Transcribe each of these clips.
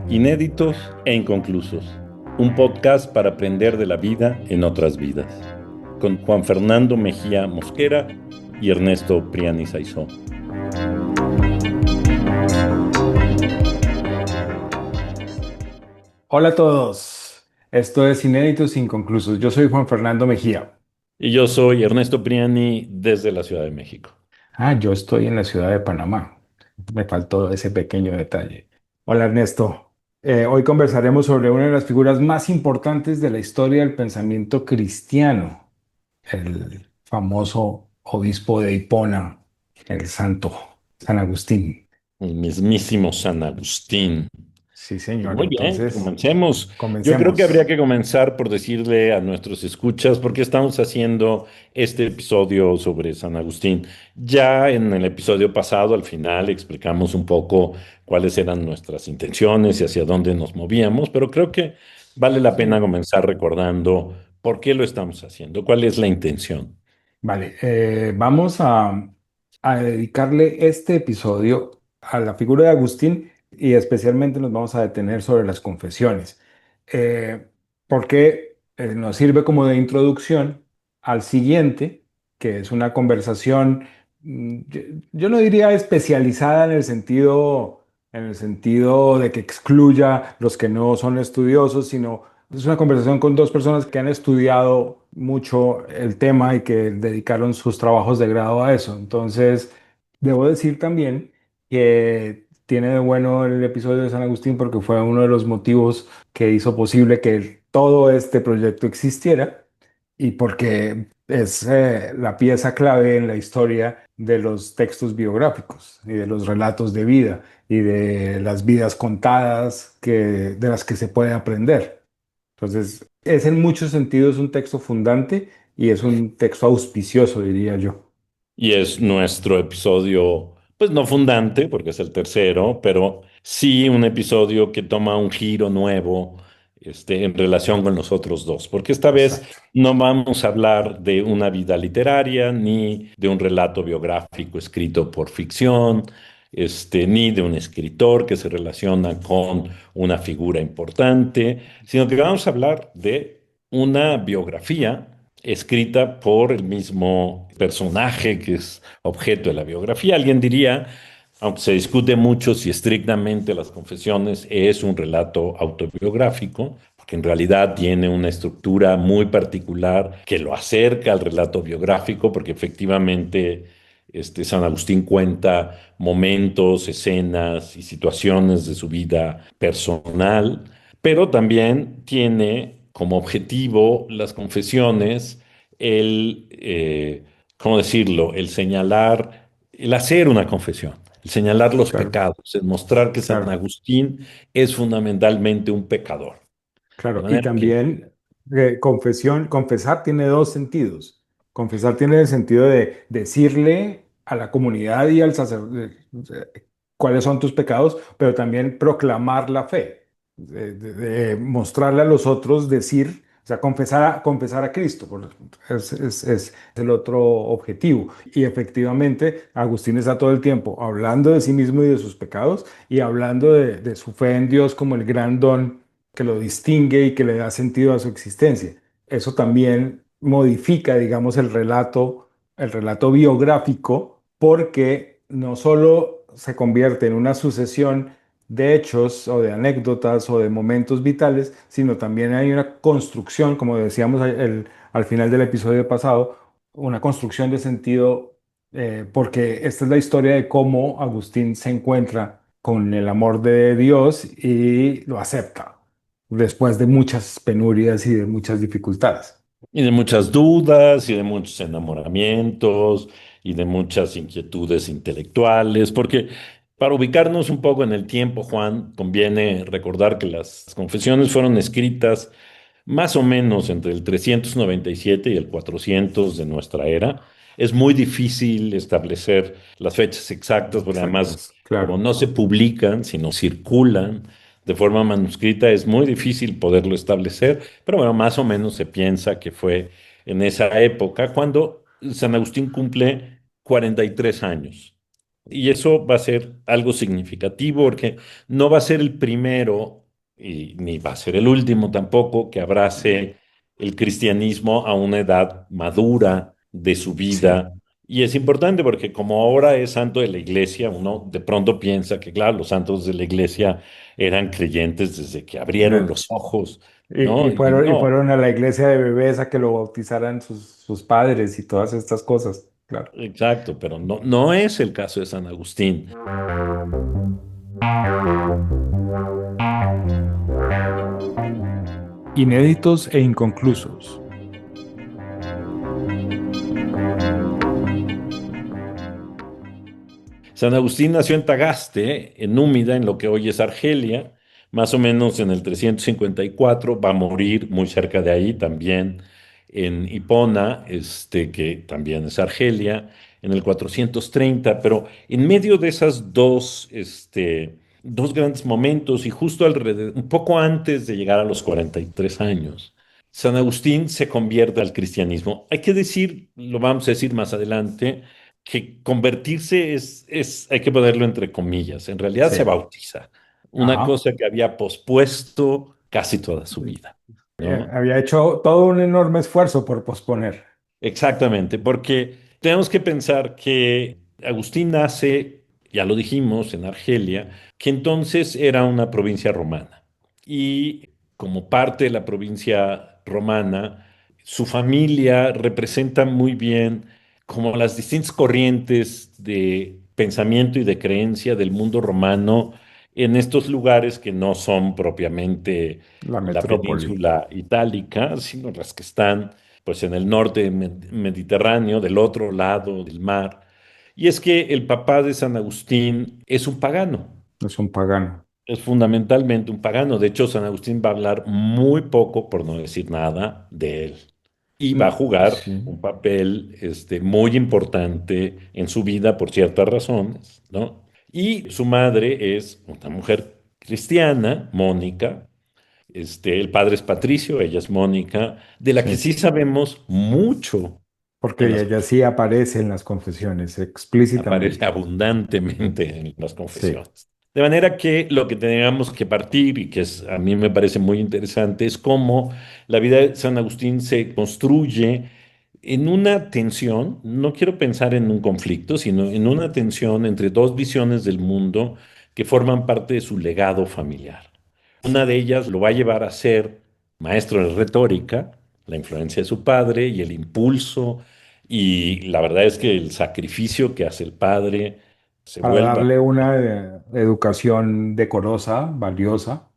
Inéditos e inconclusos. Un podcast para aprender de la vida en otras vidas. Con Juan Fernando Mejía Mosquera y Ernesto Priani Saizó. Hola a todos, esto es Inéditos e Inconclusos. Yo soy Juan Fernando Mejía. Y yo soy Ernesto Priani desde la Ciudad de México. Yo estoy en la ciudad de Panamá. Me faltó ese pequeño detalle. Hola Ernesto. Hoy conversaremos sobre una de las figuras más importantes de la historia del pensamiento cristiano, el famoso obispo de Hipona, el santo San Agustín. El mismísimo San Agustín. Sí, Pues señor. muy bien, Entonces, comencemos. Yo creo que habría comencemos. que comenzar por decirle a nuestros escuchas por qué estamos haciendo este episodio sobre San Agustín. Ya en el episodio pasado, al final, explicamos un poco cuáles eran nuestras intenciones y hacia dónde nos movíamos, pero creo que vale la pena Sí. comenzar recordando por qué lo estamos haciendo, cuál es la intención. Vale, vamos a dedicarle este episodio a la figura de Agustín y especialmente nos vamos a detener sobre las confesiones, eh, porque nos sirve como de introducción al siguiente, que es una conversación, yo, yo no diría especializada en el sentido de que excluya los que no son estudiosos, sino es una conversación con dos personas que han estudiado mucho el tema y que dedicaron sus trabajos de grado a eso. Entonces, debo decir también que tiene de bueno el episodio de San Agustín porque fue uno de los motivos que hizo posible que todo este proyecto existiera y porque es la pieza clave en la historia de los textos biográficos y de los relatos de vida y de las vidas contadas de las que se puede aprender. Entonces, es en muchos sentidos un texto fundante y es un texto auspicioso, diría yo. Y es nuestro episodio, pues no fundante, porque es el tercero, pero sí un episodio que toma un giro nuevo, en relación con los otros dos, porque esta vez Exacto, no vamos a hablar de una vida literaria, ni de un relato biográfico escrito por ficción, ni de un escritor que se relaciona con una figura importante, sino que vamos a hablar de una biografía escrita por el mismo personaje que es objeto de la biografía. Alguien diría, aunque se discute mucho si estrictamente las confesiones es un relato autobiográfico, porque en realidad tiene una estructura muy particular que lo acerca al relato biográfico, porque efectivamente San Agustín cuenta momentos, escenas y situaciones de su vida personal, pero también tiene como objetivo las confesiones el, ¿cómo decirlo? El señalar, el hacer una confesión, el señalar los claro, pecados, el mostrar que San claro, Agustín es fundamentalmente un pecador. De claro. Y manera que, también confesar tiene dos sentidos. Confesar tiene el sentido de decirle a la comunidad y al sacerdote cuáles son tus pecados, pero también proclamar la fe, de mostrarle a los otros, decir, o sea, confesar a Cristo, es el otro objetivo. Y efectivamente, Agustín está todo el tiempo hablando de sí mismo y de sus pecados y hablando de su fe en Dios como el gran don que lo distingue y que le da sentido a su existencia. Eso también modifica, digamos, el relato biográfico, porque no solo se convierte en una sucesión de hechos o de anécdotas o de momentos vitales, sino también hay una construcción, como decíamos al final del episodio pasado, una construcción de sentido, porque esta es la historia de cómo Agustín se encuentra con el amor de Dios y lo acepta después de muchas penurias y de muchas dificultades. y de muchas dudas, y de muchos enamoramientos, y de muchas inquietudes intelectuales, porque para ubicarnos un poco en el tiempo, Juan, conviene recordar que las confesiones fueron escritas más o menos entre el 397 y el 400 de nuestra era. Es muy difícil establecer las fechas exactas, porque además, Exactas, como claro, no se publican, sino circulan de forma manuscrita, es muy difícil poderlo establecer, pero bueno, más o menos se piensa que fue en esa época cuando San Agustín cumple 43 años. Y eso va a ser algo significativo porque no va a ser el primero y ni va a ser el último tampoco que abrace el cristianismo a una edad madura de su Sí, vida. Y es importante porque como ahora es santo de la iglesia, uno de pronto piensa que, claro, los santos de la iglesia eran creyentes desde que abrieron de- los ojos, ¿no? y Y fueron, y no, fueron a la iglesia de bebés a que lo bautizaran sus padres y todas estas cosas, claro. exacto, pero no, no es el caso de San Agustín. Inéditos e inconclusos. San Agustín nació en Tagaste, en Númida, en lo que hoy es Argelia, más o menos en el 354. Va a morir muy cerca de ahí, también en Hipona, que también es Argelia, en el 430. Pero en medio de esas dos grandes momentos y justo alrededor, un poco antes de llegar a los 43 años, San Agustín se convierte al cristianismo. Hay que decir, lo vamos a decir más adelante, que convertirse hay que ponerlo entre comillas, en realidad se Sí. bautiza, una Ajá. cosa que había pospuesto casi toda su vida, ¿no? Había hecho todo un enorme esfuerzo por posponer. Exactamente, porque tenemos que pensar que Agustín nace, ya lo dijimos, en Argelia, que entonces era una provincia romana. Y como parte de la provincia romana, su familia representa muy bien como las distintas corrientes de pensamiento y de creencia del mundo romano en estos lugares que no son propiamente La la metrópoli. península itálica, sino las que están pues en el norte mediterráneo, del otro lado del mar. Y es que el papá de San Agustín es un pagano, Es un pagano. es fundamentalmente un pagano. De hecho, San Agustín va a hablar muy poco, por no decir nada, de él. Y va a jugar Sí, un papel muy importante en su vida por ciertas razones, ¿no? Y su madre es una mujer cristiana, Mónica, el padre es Patricio, ella es Mónica, de la que sí. sí sabemos mucho Porque en las ella sí aparece en las confesiones aparece explícitamente. abundantemente en las Sí. confesiones. De manera que lo que tenemos que partir, y que a mí me parece muy interesante, es cómo la vida de San Agustín se construye en una tensión, no quiero pensar en un conflicto, sino en una tensión entre dos visiones del mundo que forman parte de su legado familiar. Una de ellas lo va a llevar a ser maestro de retórica, la influencia de su padre y el impulso, y la verdad es que el sacrificio que hace el padre se Para vuelva darle una educación decorosa, valiosa,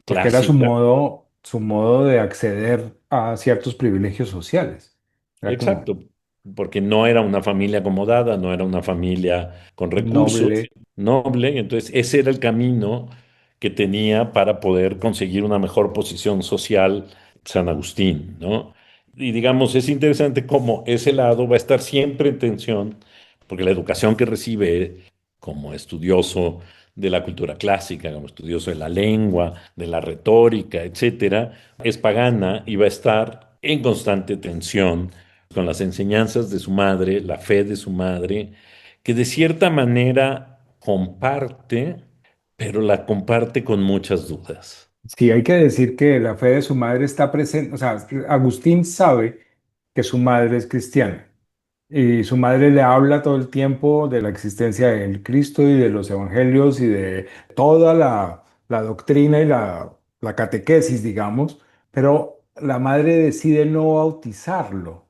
porque era clásica. su modo de acceder a ciertos privilegios sociales. Era como Exacto, porque no era una familia acomodada, no era una familia con recursos, noble. noble, entonces ese era el camino que tenía para poder conseguir una mejor posición social San Agustín, ¿no? Y digamos, es interesante cómo ese lado va a estar siempre en tensión, porque la educación que recibe como estudioso de la cultura clásica, como estudioso de la lengua, de la retórica, etcétera, es pagana y va a estar en constante tensión con las enseñanzas de su madre, la fe de su madre, que de cierta manera comparte, pero la comparte con muchas dudas. Sí, hay que decir que la fe de su madre está presente, o sea, Agustín sabe que su madre es cristiana y su madre le habla todo el tiempo de la existencia del Cristo y de los evangelios y de toda la doctrina y la catequesis, digamos, pero la madre decide no bautizarlo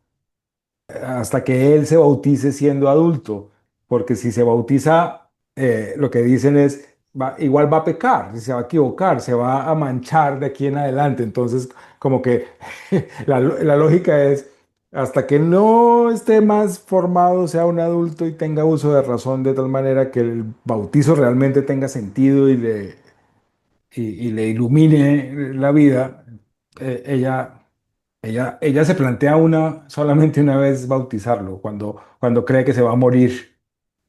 hasta que él se bautice siendo adulto, porque si se bautiza, lo que dicen es, igual va a pecar, se va a equivocar, se va a manchar de aquí en adelante. Entonces, como que la lógica es, hasta que no esté más formado, sea un adulto y tenga uso de razón de tal manera que el bautizo realmente tenga sentido y le ilumine la vida, ella se plantea solamente una vez bautizarlo, cuando cree que se va a morir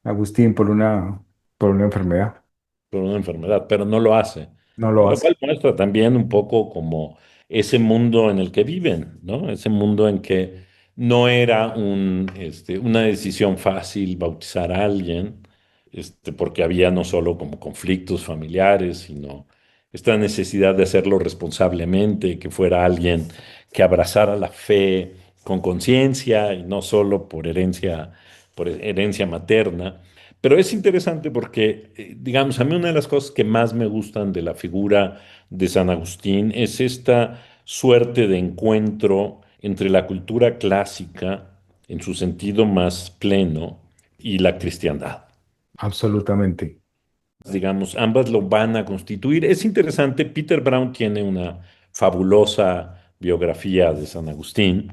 Agustín por una enfermedad. Por una enfermedad, pero no lo hace. No lo Lo cual hace. muestra también un poco como ese mundo en el que viven, ¿no? Ese mundo en que no era una decisión fácil bautizar a alguien. porque había no solo como conflictos familiares, sino esta necesidad de hacerlo responsablemente, que fuera alguien que abrazara la fe con conciencia y no solo por herencia materna. Pero es interesante porque, digamos, a mí una de las cosas que más me gustan de la figura de San Agustín es esta suerte de encuentro entre la cultura clásica, en su sentido más pleno, y la cristiandad. Absolutamente. Digamos, ambas lo van a constituir. Es interesante, Peter Brown tiene una fabulosa biografía de San Agustín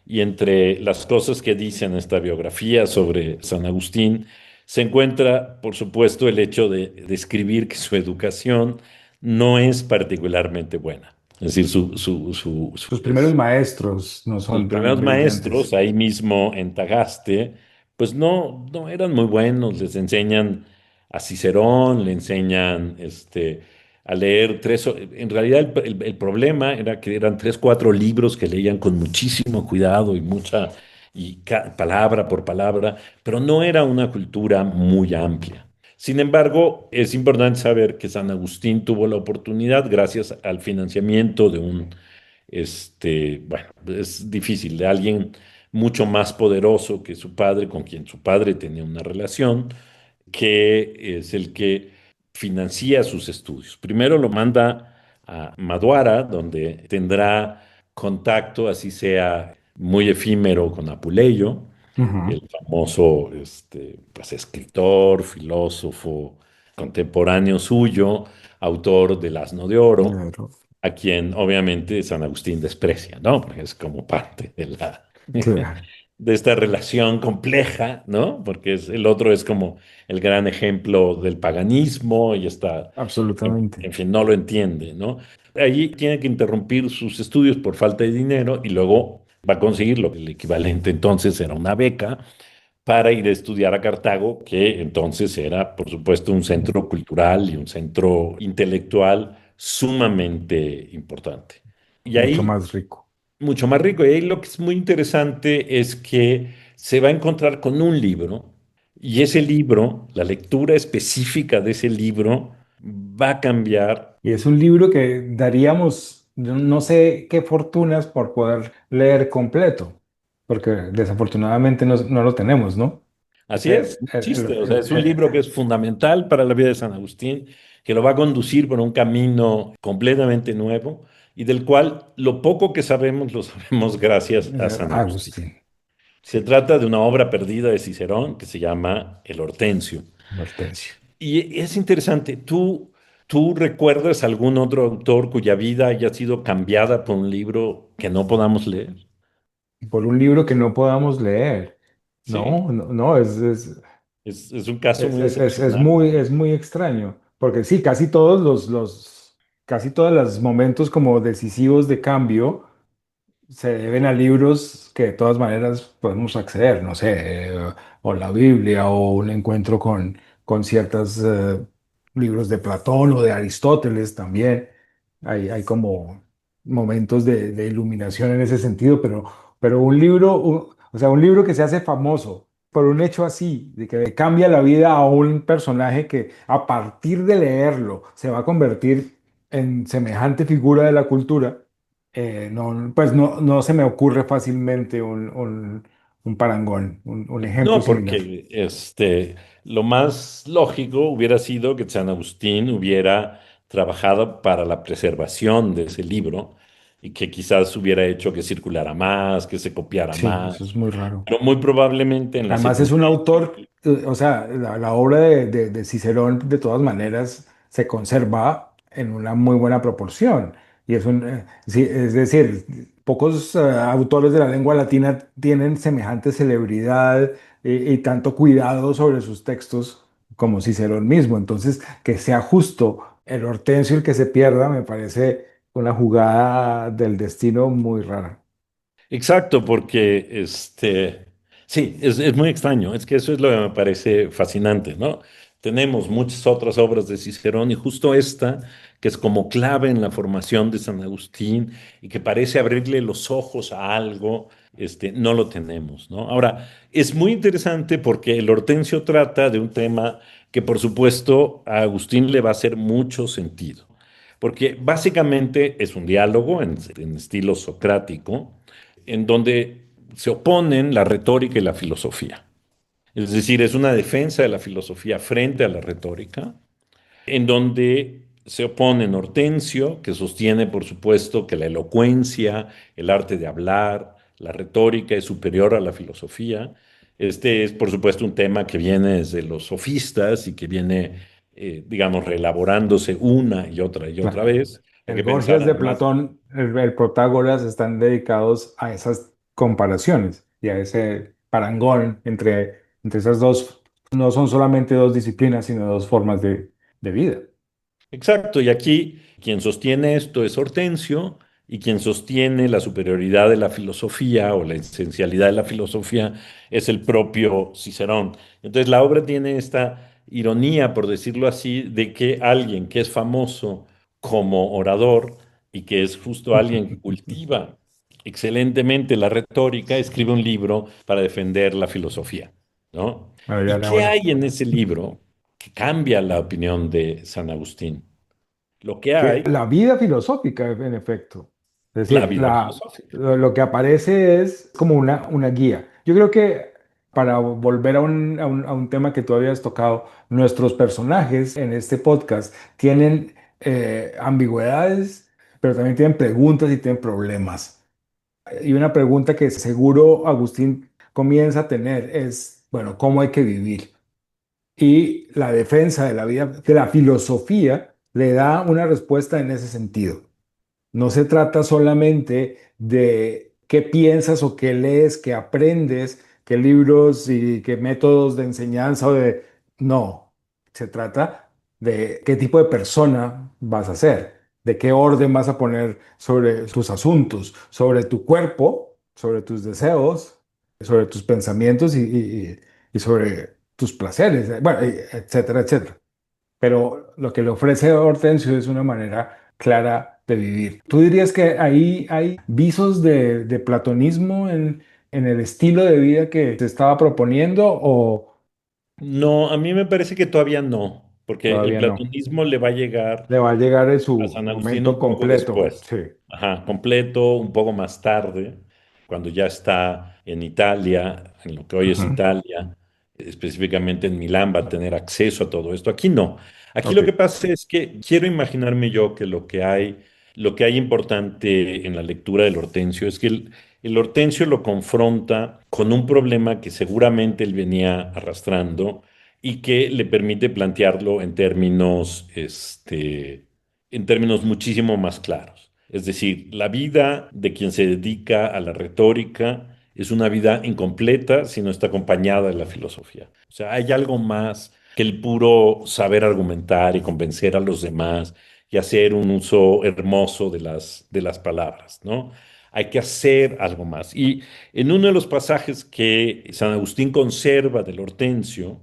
y entre las cosas que dice en esta biografía sobre San Agustín se encuentra, por supuesto, el hecho de describir que su educación no es particularmente buena. Es decir, Sus primeros maestros no sus son tan primeros maestros, brillantes. ahí mismo en Tagaste, pues no eran muy buenos. Les enseñan a Cicerón, le enseñan a leer En realidad, el problema era que eran tres, cuatro libros que leían con muchísimo cuidado y palabra por palabra, pero no era una cultura muy amplia. Sin embargo, es importante saber que San Agustín tuvo la oportunidad, gracias al financiamiento de bueno, es difícil, de alguien mucho más poderoso que su padre, con quien su padre tenía una relación, que es el que financia sus estudios. Primero lo manda a Maduara, donde tendrá contacto, así sea muy efímero, con Apuleyo, Ujú. el famoso pues, escritor, filósofo contemporáneo suyo, autor del Asno de Oro, Claro, a quien obviamente San Agustín desprecia, ¿no? Porque es como parte de claro, de esta relación compleja, ¿no? Porque el otro es como el gran ejemplo del paganismo y está, en absolutamente. fin, no lo entiende, ¿no? Ahí tiene que interrumpir sus estudios por falta de dinero y luego va a conseguir lo que el equivalente entonces era una beca para ir a estudiar a Cartago, que entonces era, por supuesto, un centro cultural y un centro intelectual sumamente importante. Y Mucho ahí, más rico. mucho más rico. Y ahí lo que es muy interesante es que se va a encontrar con un libro, y ese libro, la lectura específica de ese libro, va a cambiar. Y es un libro que daríamos, yo no sé qué fortunas por poder leer completo, porque desafortunadamente no lo tenemos, ¿no? Así es, no existe. O sea, es un libro que es fundamental para la vida de San Agustín, que lo va a conducir por un camino completamente nuevo y del cual lo poco que sabemos lo sabemos gracias a San Agustín. Agustín, Se sí, trata de una obra perdida de Cicerón que se llama El Hortensio. Hortensio. Y es interesante, ¿tú recuerdas algún otro autor cuya vida haya sido cambiada por un libro que no podamos leer? Por un libro que no podamos leer. Sí, No, es un caso muy excepcional. es muy extraño, porque sí, casi todos los momentos como decisivos de cambio se deben a libros que de todas maneras podemos acceder, no sé, o la Biblia o un encuentro con ciertos libros de Platón o de Aristóteles también. Hay como momentos de iluminación en ese sentido, pero o sea, un libro que se hace famoso por un hecho así, de que le cambia la vida a un personaje que a partir de leerlo se va a convertir en semejante figura de la cultura. Pues no se me ocurre fácilmente un parangón, un ejemplo No, similar. porque lo más lógico hubiera sido que San Agustín hubiera trabajado para la preservación de ese libro y que quizás hubiera hecho que circulara más, que se copiara Sí, eso más, es muy raro. pero muy probablemente en las Además es un circunstancias. autor, o sea, la obra de Cicerón de todas maneras se conserva en una muy buena proporción. Y sí, es decir, pocos autores de la lengua latina tienen semejante celebridad y tanto cuidado sobre sus textos como Cicerón mismo. Entonces, que sea justo el Hortensio el que se pierda, me parece una jugada del destino muy rara. Exacto, porque sí, es muy extraño. Es que eso es lo que me parece fascinante, ¿no? Tenemos muchas otras obras de Cicerón y justo esta, que es como clave en la formación de San Agustín y que parece abrirle los ojos a algo, no lo tenemos, ¿no? Ahora, es muy interesante porque el Hortensio trata de un tema que por supuesto a Agustín le va a hacer mucho sentido, porque básicamente es un diálogo en estilo socrático, en donde se oponen la retórica y la filosofía. Es decir, es una defensa de la filosofía frente a la retórica, en donde se oponen Hortensio, que sostiene, por supuesto, que la elocuencia, el arte de hablar, la retórica es superior a la filosofía. Este es, por supuesto, un tema que viene desde los sofistas y que viene, digamos, reelaborándose una y otra Claro. vez. Hay El que pensar Gorgias de además. Platón, el Protágoras están dedicados a esas comparaciones y a ese parangón entre esas dos. No son solamente dos disciplinas, sino dos formas de vida. Exacto, y aquí quien sostiene esto es Hortensio y quien sostiene la superioridad de la filosofía o la esencialidad de la filosofía es el propio Cicerón. Entonces la obra tiene esta ironía, por decirlo así, de que alguien que es famoso como orador y que es justo alguien que cultiva excelentemente la retórica, escribe un libro para defender la filosofía, ¿no? Bueno, ya ¿Y la qué hora. hay en ese libro que cambia la opinión de San Agustín? Lo que Que hay, la vida filosófica, en efecto. Es la decir, vida filosófica. lo que aparece es como una guía. Yo creo que para volver a un tema que tú habías tocado, nuestros personajes en este podcast tienen ambigüedades, pero también tienen preguntas y tienen problemas. Y una pregunta que seguro Agustín comienza a tener es, bueno, ¿cómo hay que vivir? Y la defensa de la vida, de la filosofía, le da una respuesta en ese sentido. No se trata solamente de qué piensas o qué lees, qué aprendes, qué libros y qué métodos de enseñanza o de... No, se trata de qué tipo de persona vas a ser, de qué orden vas a poner sobre tus asuntos, sobre tu cuerpo, sobre tus deseos, sobre tus pensamientos y sobre tus placeres, bueno, etcétera, etcétera. Pero lo que le ofrece Hortensio es una manera clara de vivir. ¿Tú dirías que ahí hay visos de platonismo en el estilo de vida que se estaba proponiendo o No, a mí me parece que todavía no, porque el todavía no? platonismo le va a llegar Le va a llegar en a su San Agustín momento un poco completo. después. Sí. Ajá, completo, un poco más tarde, cuando ya está en Italia, en lo que hoy es Ujú. Italia, específicamente en Milán, va a tener acceso a todo esto. Aquí no. Aquí Ok, lo que pasa es que quiero imaginarme yo que lo que hay importante en la lectura del Hortensio es que el Hortensio lo confronta con un problema que seguramente él venía arrastrando y que le permite plantearlo en términos muchísimo más claros. Es decir, la vida de quien se dedica a la retórica es una vida incompleta si no está acompañada de la filosofía. O sea, hay algo más que el puro saber argumentar y convencer a los demás y hacer un uso hermoso de las palabras, ¿no? Hay que hacer algo más. Y en uno de los pasajes que San Agustín conserva del Hortensio,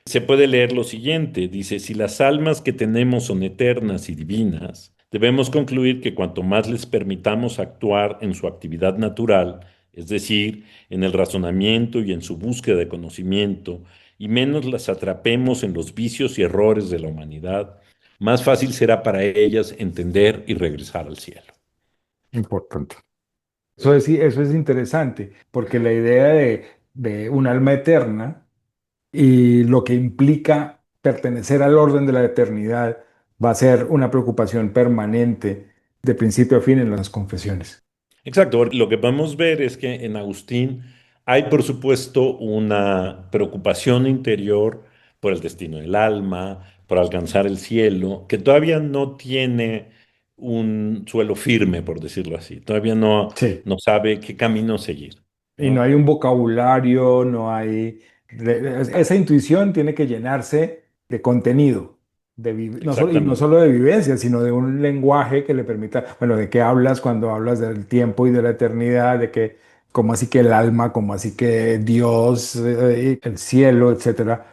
se puede leer lo siguiente, dice, si las almas que tenemos son eternas y divinas, debemos concluir que cuanto más les permitamos actuar en su actividad natural, es decir, en el razonamiento y en su búsqueda de conocimiento, y menos las atrapemos en los vicios y errores de la humanidad, más fácil será para ellas entender y regresar al cielo. importante. Eso es interesante, porque la idea de un alma eterna y lo que implica pertenecer al orden de la eternidad va a ser una preocupación permanente de principio a fin en las confesiones. Exacto, porque lo que podemos ver es que en Agustín hay, por supuesto, una preocupación interior por el destino del alma, por alcanzar el cielo, que todavía no tiene un suelo firme, por decirlo así. Todavía Sí. no sabe qué camino seguir, Y no ¿no? hay un vocabulario, no hay... Esa intuición tiene que llenarse de contenido, y no Exactamente. solo de vivencia, sino de un lenguaje que le permita, bueno, de qué hablas cuando hablas del tiempo y de la eternidad, de que, cómo así que el alma, cómo así que Dios, el cielo, etcétera.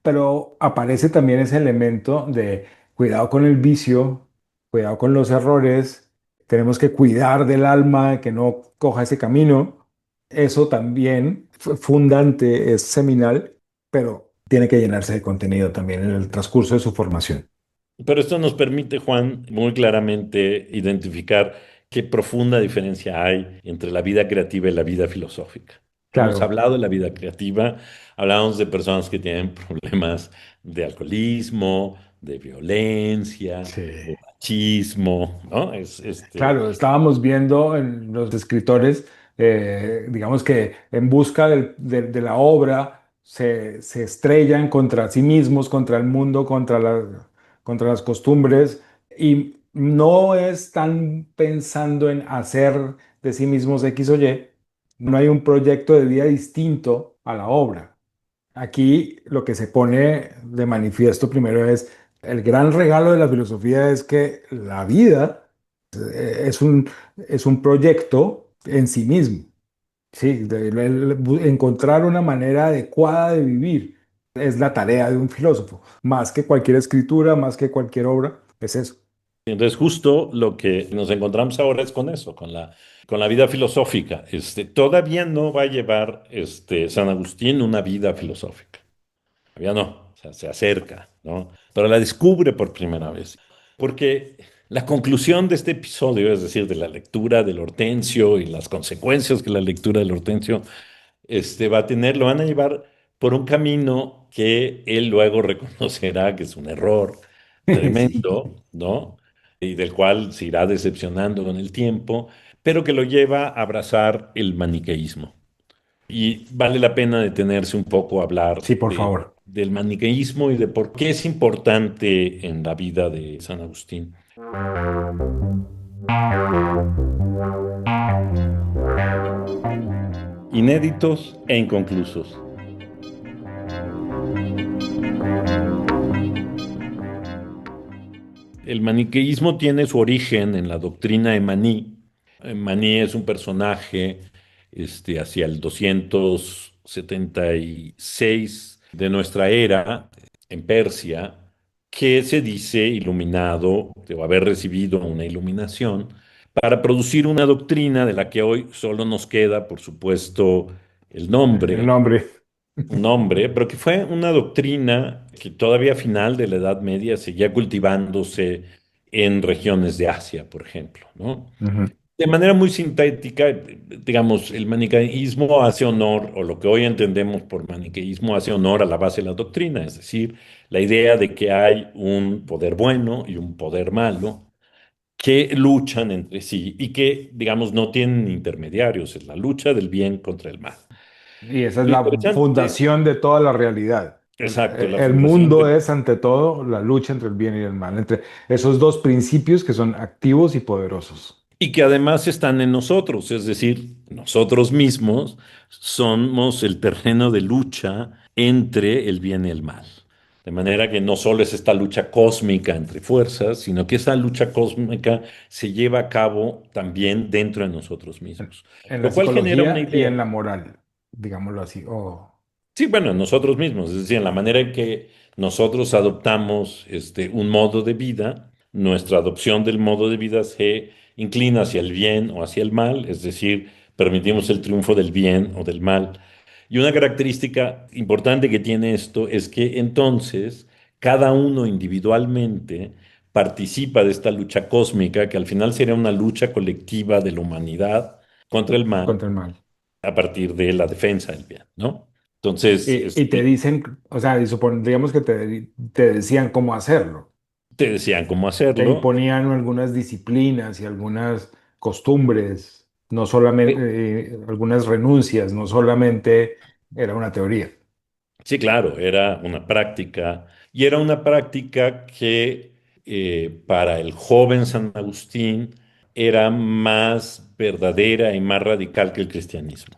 Pero aparece también ese elemento de cuidado con el vicio, cuidado con los errores, tenemos que cuidar del alma, que no coja ese camino eso también fundante, es seminal, pero tiene que llenarse de contenido también en el transcurso de su formación. Pero esto nos permite, Juan, muy claramente identificar qué profunda diferencia hay entre la vida creativa y la vida filosófica. Hemos Claro, hablado de la vida creativa, hablamos de personas que tienen problemas de alcoholismo, de violencia, sí. de machismo, ¿no? Es este. Claro, estábamos viendo en los escritores, digamos que en busca de la obra se estrellan contra sí mismos, contra el mundo, contra las costumbres, y no están pensando en hacer de sí mismos X o Y. No hay un proyecto de vida distinto a la obra. Aquí lo que se pone de manifiesto primero es el gran regalo de la filosofía es que la vida es es un proyecto en sí mismo. Sí, encontrar una manera adecuada de vivir es la tarea de un filósofo, más que cualquier escritura, más que cualquier obra, es eso. Entonces, justo lo que nos encontramos ahora es con eso, con la vida filosófica. Todavía no va a llevar San Agustín una vida filosófica. Todavía no, o sea, se acerca, ¿no? Pero la descubre por primera vez. Porque la conclusión de este episodio, es decir, de la lectura del Hortensio y las consecuencias que la lectura del Hortensio va a tener, lo van a llevar por un camino que él luego reconocerá que es un error Sí, tremendo, ¿no? Y del cual se irá decepcionando con el tiempo, pero que lo lleva a abrazar el maniqueísmo. Y vale la pena detenerse un poco a hablar sí, por favor. del maniqueísmo y de por qué es importante en la vida de San Agustín. Inéditos e inconclusos. El maniqueísmo tiene su origen en la doctrina de Maní. Maní es un personaje hacia el 276 de nuestra era en Persia, que se dice iluminado, o haber recibido una iluminación, para producir una doctrina de la que hoy solo nos queda, por supuesto, el El nombre, nombre. un nombre, pero que fue una doctrina que todavía a final de la Edad Media seguía cultivándose en regiones de Asia, por ejemplo, ¿no? Ujú. De manera muy sintética, digamos, el maniqueísmo hace honor, o lo que hoy entendemos por maniqueísmo hace honor a la base de la doctrina, es decir, la idea de que hay un poder bueno y un poder malo que luchan entre sí y que, digamos, no tienen intermediarios, es la lucha del bien contra el mal. Y esa es Lo la interesante, fundación de toda la realidad. exacto, la El fundación mundo de. es, ante todo, la lucha entre el bien y el mal, entre esos dos principios que son activos y poderosos. Y que además están en nosotros, es decir, nosotros mismos somos el terreno de lucha entre el bien y el mal. De manera que no solo es esta lucha cósmica entre fuerzas, sino que esa lucha cósmica se lleva a cabo también dentro de nosotros mismos. En la Lo cual genera una psicología y en idea. la moral, digámoslo así. Sí, bueno, en nosotros mismos, es decir, en la manera en que nosotros adoptamos un modo de vida, nuestra adopción del modo de vida se inclina hacia el bien o hacia el mal, es decir, permitimos el triunfo del bien o del mal. Y una característica importante que tiene esto es que entonces cada uno individualmente participa de esta lucha cósmica, que al final sería una lucha colectiva de la humanidad contra el mal Contra el mal. a partir de la defensa del bien, ¿no? Entonces, Y te dicen, o sea, y supondríamos que te decían cómo hacerlo. te decían cómo Te hacerlo. imponían algunas disciplinas y algunas costumbres, no solamente algunas renuncias, no solamente era una teoría. Sí, claro, era una práctica y era una práctica que para el joven San Agustín era más verdadera y más radical que el cristianismo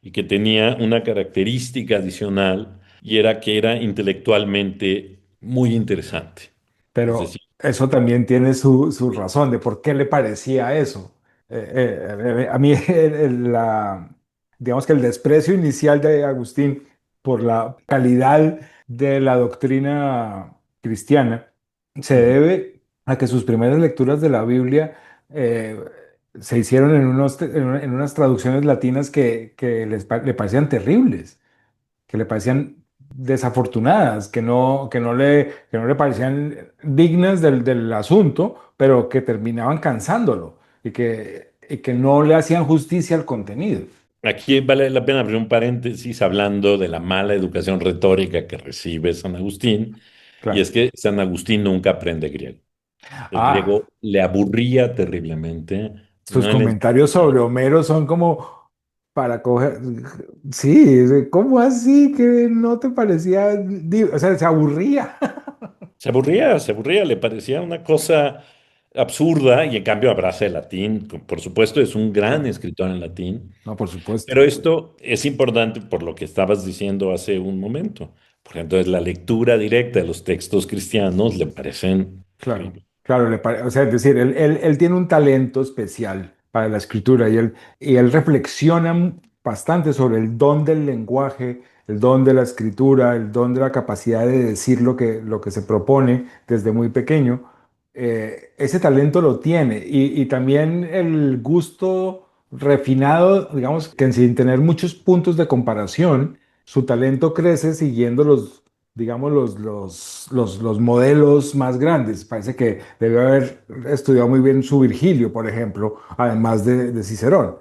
y que tenía una característica adicional y era que era intelectualmente muy interesante. Es Pero decir, eso también tiene su razón de por qué le parecía eso. A mí, digamos que el desprecio inicial de Agustín por la calidad de la doctrina cristiana se ujú, debe a que sus primeras lecturas de la Biblia eh, se hicieron en, en unas traducciones latinas que le parecían terribles, que le parecían desafortunadas, que no le parecían dignas del asunto, pero que terminaban cansándolo y que no le hacían justicia al contenido. Aquí vale la pena abrir un paréntesis hablando de la mala educación retórica que recibe San Agustín, y es Claro. que San Agustín nunca aprende griego. El Ah, griego le aburría terriblemente, sus no le comentarios enseñaba. sobre Homero son como para coger. Sí, ¿cómo así que no te parecía? O sea, se aburría. Se aburría, le parecía una cosa absurda y en cambio abraza el latín. Por supuesto, es un gran Claro. escritor en latín, No, por supuesto. pero esto es importante por lo que estabas diciendo hace un momento. Por ejemplo, es la lectura directa de los textos cristianos le parecen Claro, terribles. claro, o sea, es decir, él tiene un talento especial para la escritura y él reflexiona bastante sobre el don del lenguaje, el don de la escritura, el don de la capacidad de decir lo que se propone desde muy pequeño. Ese talento lo tiene y también el gusto refinado, digamos, que sin tener muchos puntos de comparación, su talento crece siguiendo digamos, los modelos más grandes. Parece que debe haber estudiado muy bien su Virgilio, por ejemplo, además de Cicerón.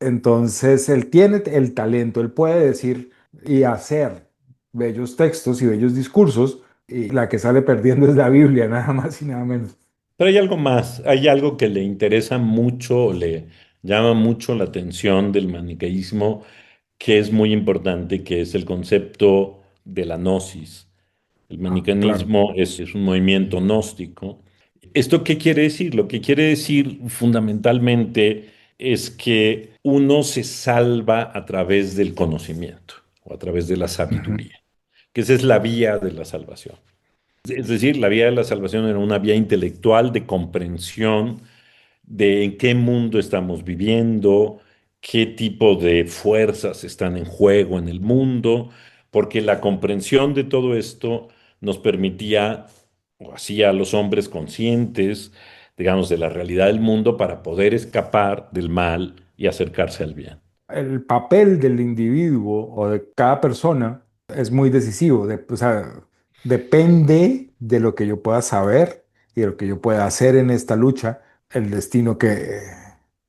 Entonces, él tiene el talento, él puede decir y hacer bellos textos y bellos discursos, y la que sale perdiendo es la Biblia, nada más y nada menos. Pero hay algo más, hay algo que le interesa mucho, le llama mucho la atención del maniqueísmo, que es muy importante, que es el concepto de la gnosis. El Ah, claro. maniqueísmo es un movimiento gnóstico. ¿Esto qué quiere decir? Lo que quiere decir fundamentalmente es que uno se salva a través del conocimiento o a través de la Ujú. sabiduría, que esa es la vía de la salvación. Es decir, la vía de la salvación era una vía intelectual de comprensión de en qué mundo estamos viviendo, qué tipo de fuerzas están en juego en el mundo, porque la comprensión de todo esto nos permitía, o hacía a los hombres conscientes, digamos, de la realidad del mundo para poder escapar del mal y acercarse al bien. El papel del individuo o de cada persona es muy decisivo. O sea, depende de lo que yo pueda saber y de lo que yo pueda hacer en esta lucha, el destino que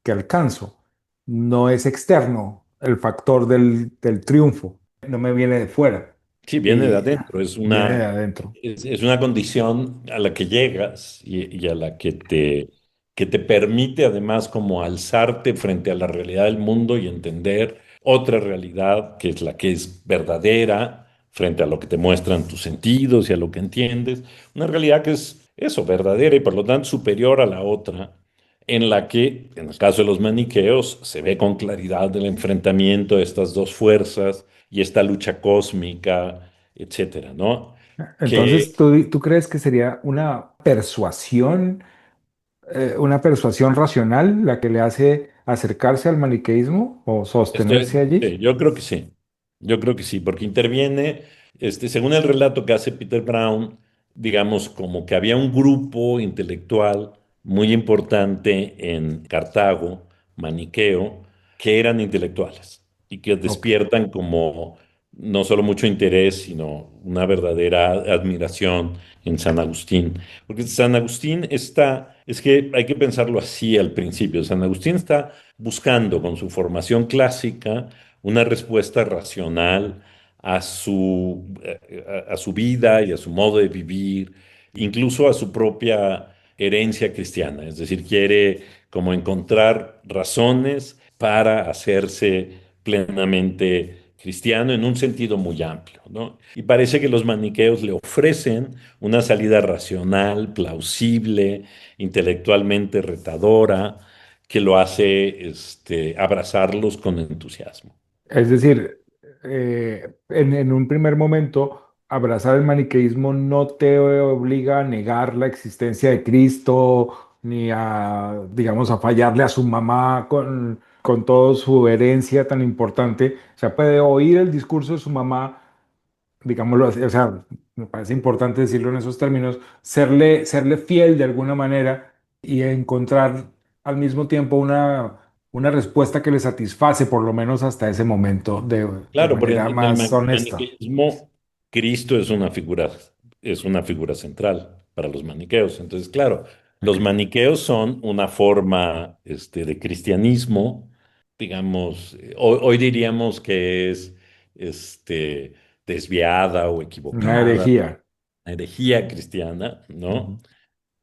alcanzo. No es externo el factor del triunfo, no me viene de fuera Sí, viene de y adentro, viene de adentro. es una condición a la que llegas y a la que te permite además como alzarte frente a la realidad del mundo y entender otra realidad que es la que es verdadera frente a lo que te muestran tus sentidos y a lo que entiendes. Una realidad que es eso, verdadera y por lo tanto superior a la otra, en la que, en el caso de los maniqueos, se ve con claridad el enfrentamiento de estas dos fuerzas y esta lucha cósmica, etcétera, ¿no? Entonces, Que ¿tú crees que sería una persuasión racional la que le hace acercarse al maniqueísmo o sostenerse allí? sí, yo creo que sí, yo creo que sí, porque interviene, según el relato que hace Peter Brown, digamos, como que había un grupo intelectual muy importante en Cartago, maniqueo, que eran intelectuales y que Ok. despiertan como no solo mucho interés, sino una verdadera admiración en San Agustín. Porque San Agustín está, es que hay que pensarlo así al principio, San Agustín está buscando con su formación clásica una respuesta racional a su vida y a su modo de vivir, incluso a su propia herencia cristiana. Es decir, quiere como encontrar razones para hacerse plenamente cristiano en un sentido muy amplio, ¿no? Y parece que los maniqueos le ofrecen una salida racional, plausible, intelectualmente retadora, que lo hace abrazarlos con entusiasmo. Es decir, en un primer momento, abrazar el maniqueísmo no te obliga a negar la existencia de Cristo, ni a, digamos, a fallarle a su mamá con toda su herencia tan importante. O sea, puede oír el discurso de su mamá, digámoslo así, o sea, me parece importante decirlo en esos términos, serle fiel de alguna manera y encontrar al mismo tiempo una respuesta que le satisface, por lo menos hasta ese momento, de Claro, porque manera en el más honesta. maniqueísmo, Cristo es una figura central para los maniqueos. Entonces, claro, Ok. los maniqueos son una forma de cristianismo, digamos, hoy diríamos que es este, desviada o Una equivocada, herejía. una herejía cristiana, ¿no? Ujú.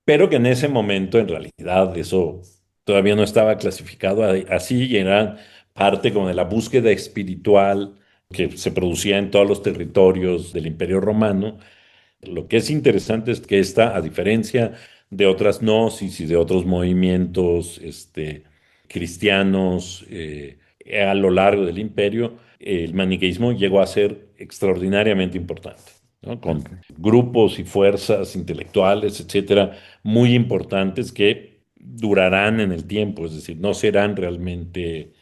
Pero que en ese momento en realidad eso todavía no estaba clasificado así y era parte como de la búsqueda espiritual que se producía en todos los territorios del Imperio Romano. Lo que es interesante es que esta, a diferencia de otras gnosis y de otros movimientos cristianos a lo largo del imperio, el maniqueísmo llegó a ser extraordinariamente importante, ¿no? Con Ok. grupos y fuerzas intelectuales, etcétera, muy importantes que durarán en el tiempo, es decir, no serán realmente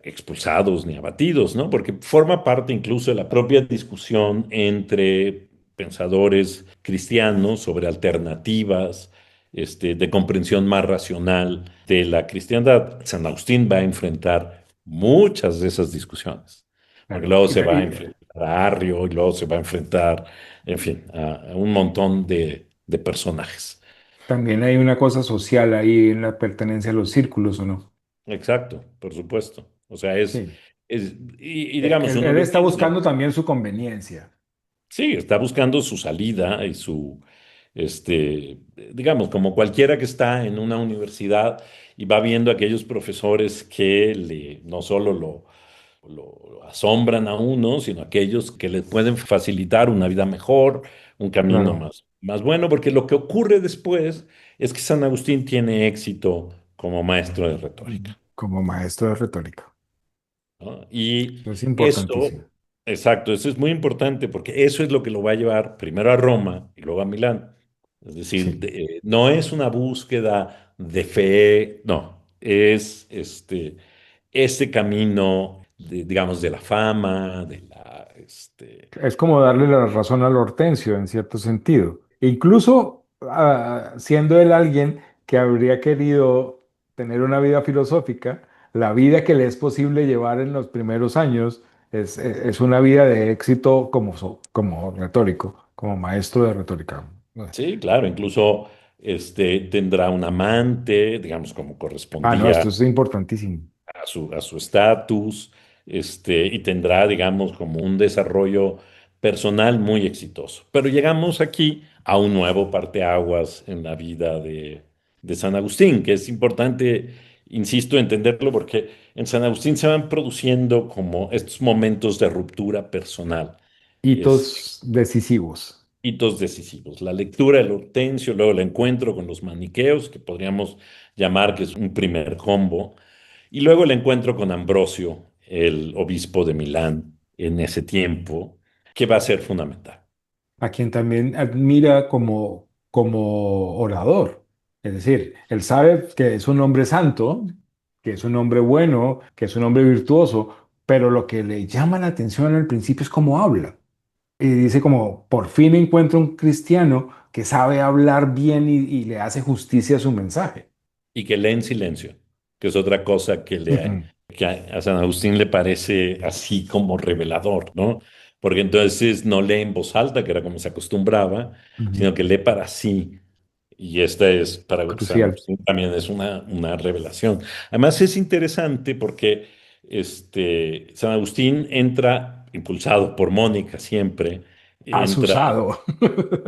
expulsados ni abatidos, ¿no? Porque forma parte incluso de la propia discusión entre pensadores cristianos sobre alternativas de comprensión más racional de la cristiandad. San Agustín va a enfrentar muchas de esas discusiones, porque Claro. luego se va a enfrentar a Arrio y luego se va a enfrentar, en fin, a un montón de personajes. También hay una cosa social ahí en la pertenencia a los círculos, ¿o no? Exacto, por supuesto. O sea, Sí. y digamos, uno Él lo está piensa. buscando también su conveniencia. Sí, está buscando su salida y digamos, como cualquiera que está en una universidad y va viendo a aquellos profesores que no solo lo asombran a uno, sino aquellos que le pueden facilitar una vida mejor, un camino Claro. más bueno, porque lo que ocurre después es que San Agustín tiene éxito como maestro de retórica. Como maestro de retórica. ¿No? Y Eso es eso, importantísimo. exacto, eso es muy importante porque eso es lo que lo va a llevar primero a Roma y luego a Milán. Es decir, Sí. no es una búsqueda de fe, no, es este camino, digamos, de la fama, Es como darle la razón al Hortensio en cierto sentido. E incluso siendo él alguien que habría querido tener una vida filosófica, la vida que le es posible llevar en los primeros años es una vida de éxito como retórico, como maestro de retórica. sí, claro, incluso tendrá un amante, digamos, como Ah, no, correspondía esto es importantísimo. a su estatus, y tendrá, digamos, como un desarrollo personal muy exitoso. Pero llegamos aquí a un nuevo parteaguas en la vida de San Agustín, que es importante, insisto, entenderlo porque en San Agustín se van produciendo como estos momentos de ruptura personal. Hitos decisivos. Hitos decisivos. La lectura del Hortensio, luego el encuentro con los maniqueos, que podríamos llamar que es un primer combo, y luego el encuentro con Ambrosio, el obispo de Milán, en ese tiempo, que va a ser fundamental. A quien también admira como orador. Es decir, él sabe que es un hombre santo, que es un hombre bueno, que es un hombre virtuoso, pero lo que le llama la atención al principio es cómo habla. Y dice como, por fin encuentro un cristiano que sabe hablar bien y le hace justicia a su mensaje. Y que lee en silencio, que es otra cosa Ujú, que a San Agustín le parece así como revelador, ¿no? Porque entonces no lee en voz alta, que era como se acostumbraba, ujú. sino que lee para sí. Y esta es, para San Crucial. Agustín también es una revelación. Además es interesante porque San Agustín entra, impulsado por Mónica siempre, entra, Asusado.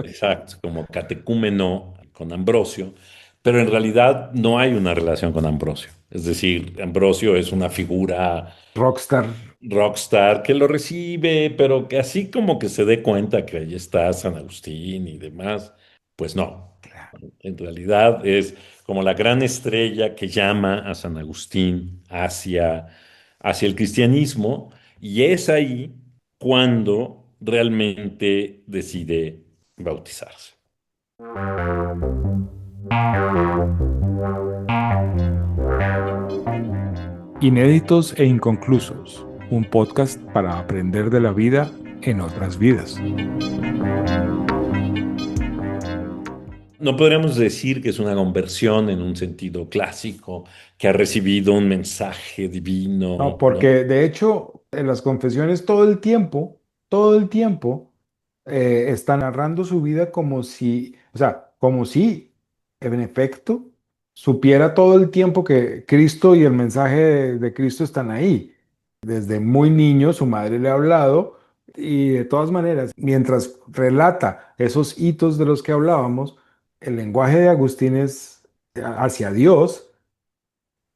exacto, como catecúmeno con Ambrosio, pero en realidad no hay una relación con Ambrosio. Es decir, Ambrosio es una figura Rockstar. rockstar que lo recibe, pero que así como que se dé cuenta que ahí está San Agustín y demás, pues no. En realidad es como la gran estrella que llama a San Agustín hacia el cristianismo y es ahí cuando realmente decide bautizarse. Inéditos e inconclusos. Un podcast para aprender de la vida en otras vidas. No podríamos decir que es una conversión en un sentido clásico, que ha recibido un mensaje No, divino, porque ¿no? de hecho en las confesiones todo el tiempo, está narrando su vida como si, o sea, como si en efecto supiera todo el tiempo que Cristo y el mensaje de Cristo están ahí. Desde muy niño su madre le ha hablado y de todas maneras, mientras relata esos hitos de los que hablábamos, el lenguaje de Agustín es hacia Dios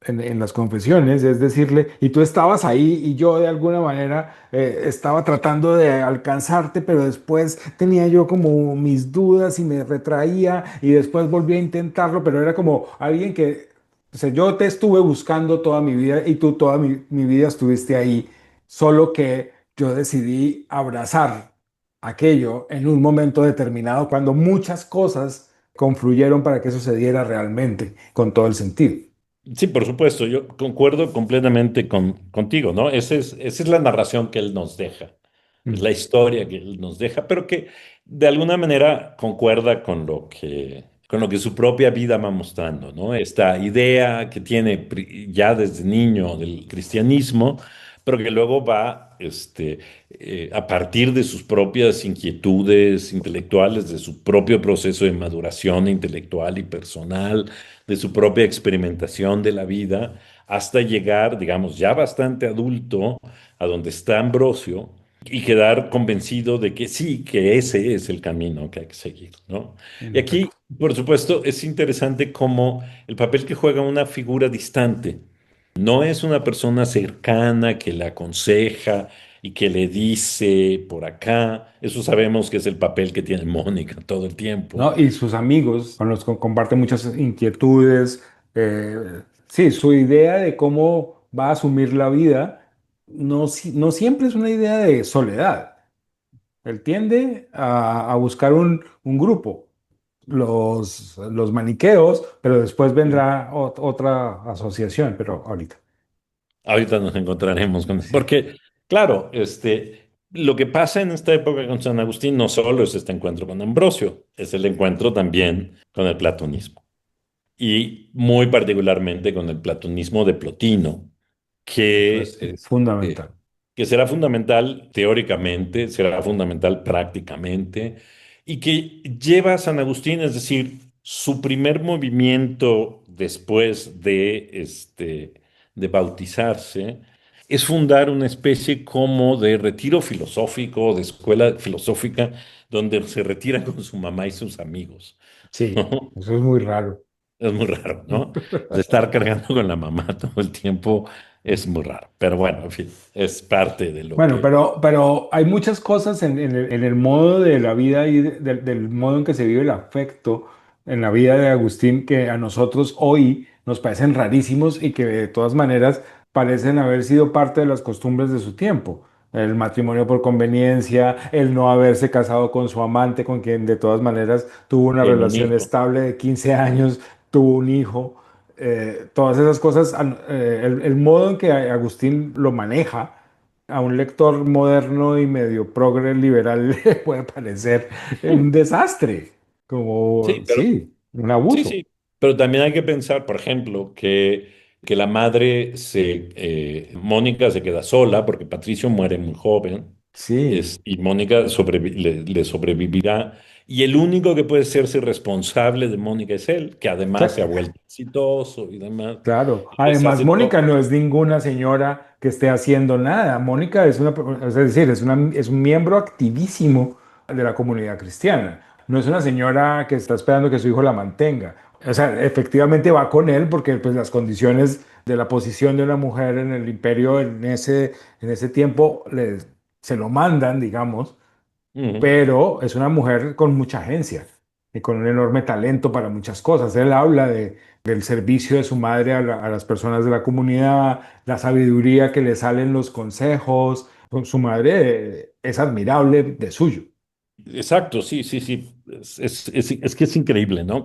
en las confesiones, es decirle, y tú estabas ahí y yo de alguna manera estaba tratando de alcanzarte, pero después tenía yo como mis dudas y me retraía y después volví a intentarlo, pero era como alguien que, o sea, yo te estuve buscando toda mi vida y tú toda mi vida estuviste ahí, solo que yo decidí abrazar aquello en un momento determinado cuando muchas cosas confluyeron para que eso se diera realmente con todo el sentido. Sí, por supuesto, yo concuerdo completamente contigo, ¿no? Esa es la narración que él nos deja, es la Mm. historia que él nos deja, pero que de alguna manera concuerda con lo que su propia vida va mostrando, ¿no? Esta idea que tiene ya desde niño del cristianismo, pero que luego va, a partir de sus propias inquietudes intelectuales, de su propio proceso de maduración intelectual y personal, de su propia experimentación de la vida, hasta llegar, digamos, ya bastante adulto, a donde está Ambrosio, y quedar convencido de que sí, que ese es el camino que hay que seguir, ¿no? En Y aquí, efecto. por supuesto, es interesante cómo el papel que juega una figura distante. No es una persona cercana que le aconseja y que le dice por acá. Eso sabemos que es el papel que tiene Mónica todo el tiempo. ¿No? Y sus amigos con los que comparte muchas inquietudes. Sí, su idea de cómo va a asumir la vida no, no siempre es una idea de soledad. Él tiende a buscar un grupo, los maniqueos, pero después vendrá otra asociación, pero ahorita. Ahorita nos encontraremos con... Sí, Porque, claro, lo que pasa en esta época con San Agustín no solo es este encuentro con Ambrosio, es el encuentro también con el platonismo. Y muy particularmente con el platonismo de Plotino, eso que, es este, fundamental. que será fundamental teóricamente, será fundamental prácticamente, y que lleva a San Agustín, es decir, su primer movimiento después de bautizarse, es fundar una especie como de retiro filosófico, de escuela filosófica, donde se retira con su mamá y sus amigos, Sí, ¿no? eso es muy raro. Es muy raro, ¿no? De estar cargando con la mamá todo el tiempo es muy raro. Pero bueno, en fin, es parte de lo Bueno, que... pero hay muchas cosas en el modo de la vida y del modo en que se vive el afecto en la vida de Agustín que a nosotros hoy nos parecen rarísimos y que de todas maneras parecen haber sido parte de las costumbres de su tiempo. El matrimonio por conveniencia, el no haberse casado con su amante, con quien de todas maneras tuvo una Tiene un relación hijo. estable de 15 años, tuvo un hijo. Todas esas cosas, el modo en que Agustín lo maneja a un lector moderno y medio progre liberal le puede parecer un desastre, como, Sí, pero sí, un sí, abuso. sí. Pero también hay que pensar, por ejemplo, que la madre Mónica se queda sola porque Patricio muere muy joven, Sí, y Mónica le sobrevivirá. Y el único que puede serse responsable de Mónica es él, que además se ha cla- vuelto exitoso y demás. claro. Entonces Además, hace Mónica todo. no es ninguna señora que esté haciendo nada. Mónica es una, es decir, es un miembro activísimo de la comunidad cristiana. No es una señora que está esperando que su hijo la mantenga. O sea, efectivamente va con él porque pues, las condiciones de la posición de una mujer en el imperio en ese tiempo se lo mandan, digamos, Ujú. pero es una mujer con mucha agencia y con un enorme talento para muchas cosas. Él habla del servicio de su madre a las personas de la comunidad, la sabiduría que le salen los consejos. Con su madre es admirable de suyo. Exacto, sí, sí, sí. Es que es increíble, ¿no?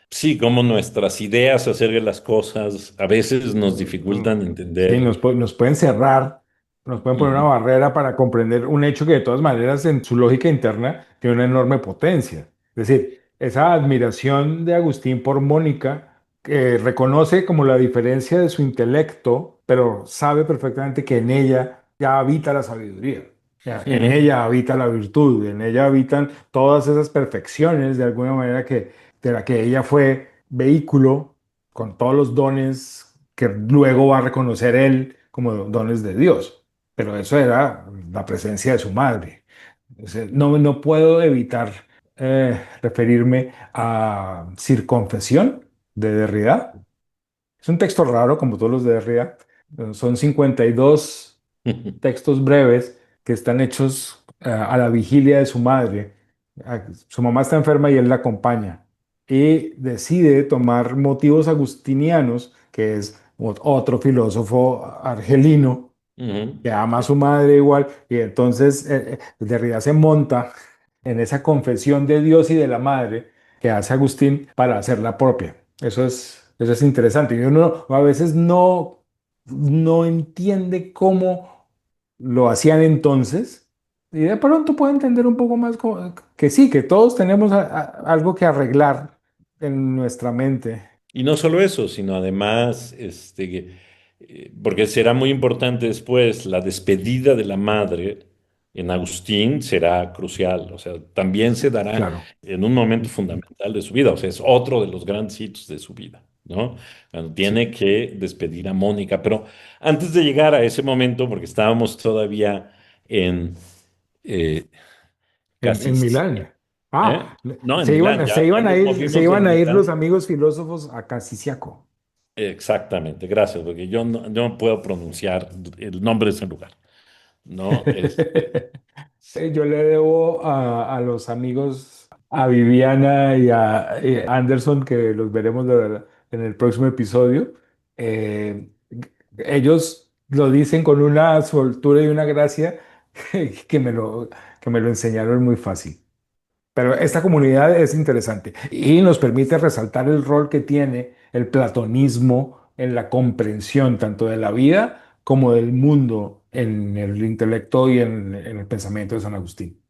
Sí, como nuestras ideas acerca de las cosas a veces nos dificultan Sí, entender. nos pueden cerrar, nos pueden poner una Ujú. barrera para comprender un hecho que de todas maneras en su lógica interna tiene una enorme potencia. Es decir, esa admiración de Agustín por Mónica, que reconoce como la diferencia de su intelecto, pero sabe perfectamente que en ella ya habita la sabiduría, en Ujú, ella habita la virtud, en ella habitan todas esas perfecciones de alguna manera de la que ella fue vehículo con todos los dones que luego va a reconocer él como dones de Dios. Pero eso era la presencia de su madre. O sea, no puedo evitar referirme a Circonfesión de Derrida. Es un texto raro, como todos los de Derrida. Son 52 ujú, textos breves que están hechos a la vigilia de su madre. Su mamá está enferma y él la acompaña. Y decide tomar motivos agustinianos, que es otro filósofo argelino ujú. que ama a su madre igual, y entonces Derrida se monta en esa confesión de Dios y de la madre que hace Agustín para hacerla propia. Eso es interesante. Y uno a veces no entiende cómo lo hacían entonces, y de pronto puede entender un poco más que sí, que todos tenemos algo que arreglar en nuestra mente. Y no solo eso, sino además, porque será muy importante después, la despedida de la madre en Agustín será crucial, o sea, también se dará Claro. en un momento fundamental de su vida, o sea, es otro de los grandes hitos de su vida, ¿no? Cuando Sí. tiene que despedir a Mónica, pero antes de llegar a ese momento, porque estábamos todavía en eh, En casi, Milán. ¿eh? Ah, No, en Milán, ya, ya nos se movimos de iban a ir los Milán. amigos filósofos a Casiciaco. Exactamente, gracias, porque yo no puedo pronunciar el nombre de ese lugar, ¿no? Yo le debo a los amigos, a Viviana y a Anderson, que los veremos en el próximo episodio. eh, Ellos lo dicen con una soltura y una gracia que me que me lo enseñaron muy fácil. Pero esta comunidad es interesante y nos permite resaltar el rol que tiene el platonismo en la comprensión tanto de la vida como del mundo en el intelecto y en el pensamiento de San Agustín.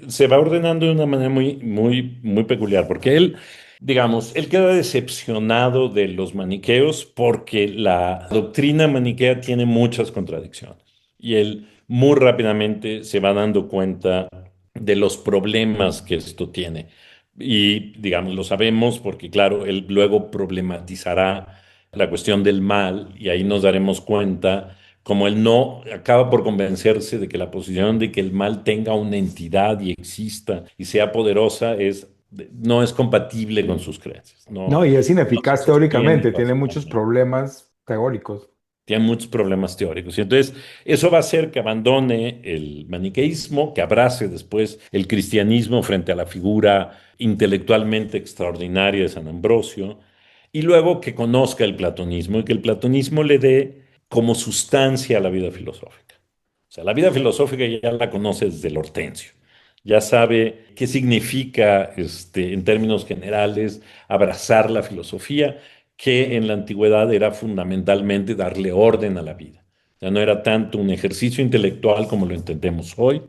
Se va ordenando de una manera muy peculiar, porque él, digamos, él queda decepcionado de los maniqueos porque la doctrina maniquea tiene muchas contradicciones y él muy rápidamente se va dando cuenta de los problemas que esto tiene. Y, digamos, lo sabemos porque, claro, él luego problematizará la cuestión del mal y ahí nos daremos cuenta como él no acaba por convencerse de que la posición de que el mal tenga una entidad y exista y sea poderosa no es compatible con sus creencias, No, y es no se ineficaz sostiene teóricamente, tiene muchos racionalmente, problemas teóricos. tiene muchos problemas teóricos. Y entonces eso va a hacer que abandone el maniqueísmo, que abrace después el cristianismo frente a la figura intelectualmente extraordinaria de San Ambrosio, y luego que conozca el platonismo y que el platonismo le dé como sustancia a la vida filosófica. O sea, la vida filosófica ya la conoce desde el Hortensio. Ya sabe qué significa, en términos generales, abrazar la filosofía, que en la antigüedad era fundamentalmente darle orden a la vida. Ya no era tanto un ejercicio intelectual como lo entendemos hoy,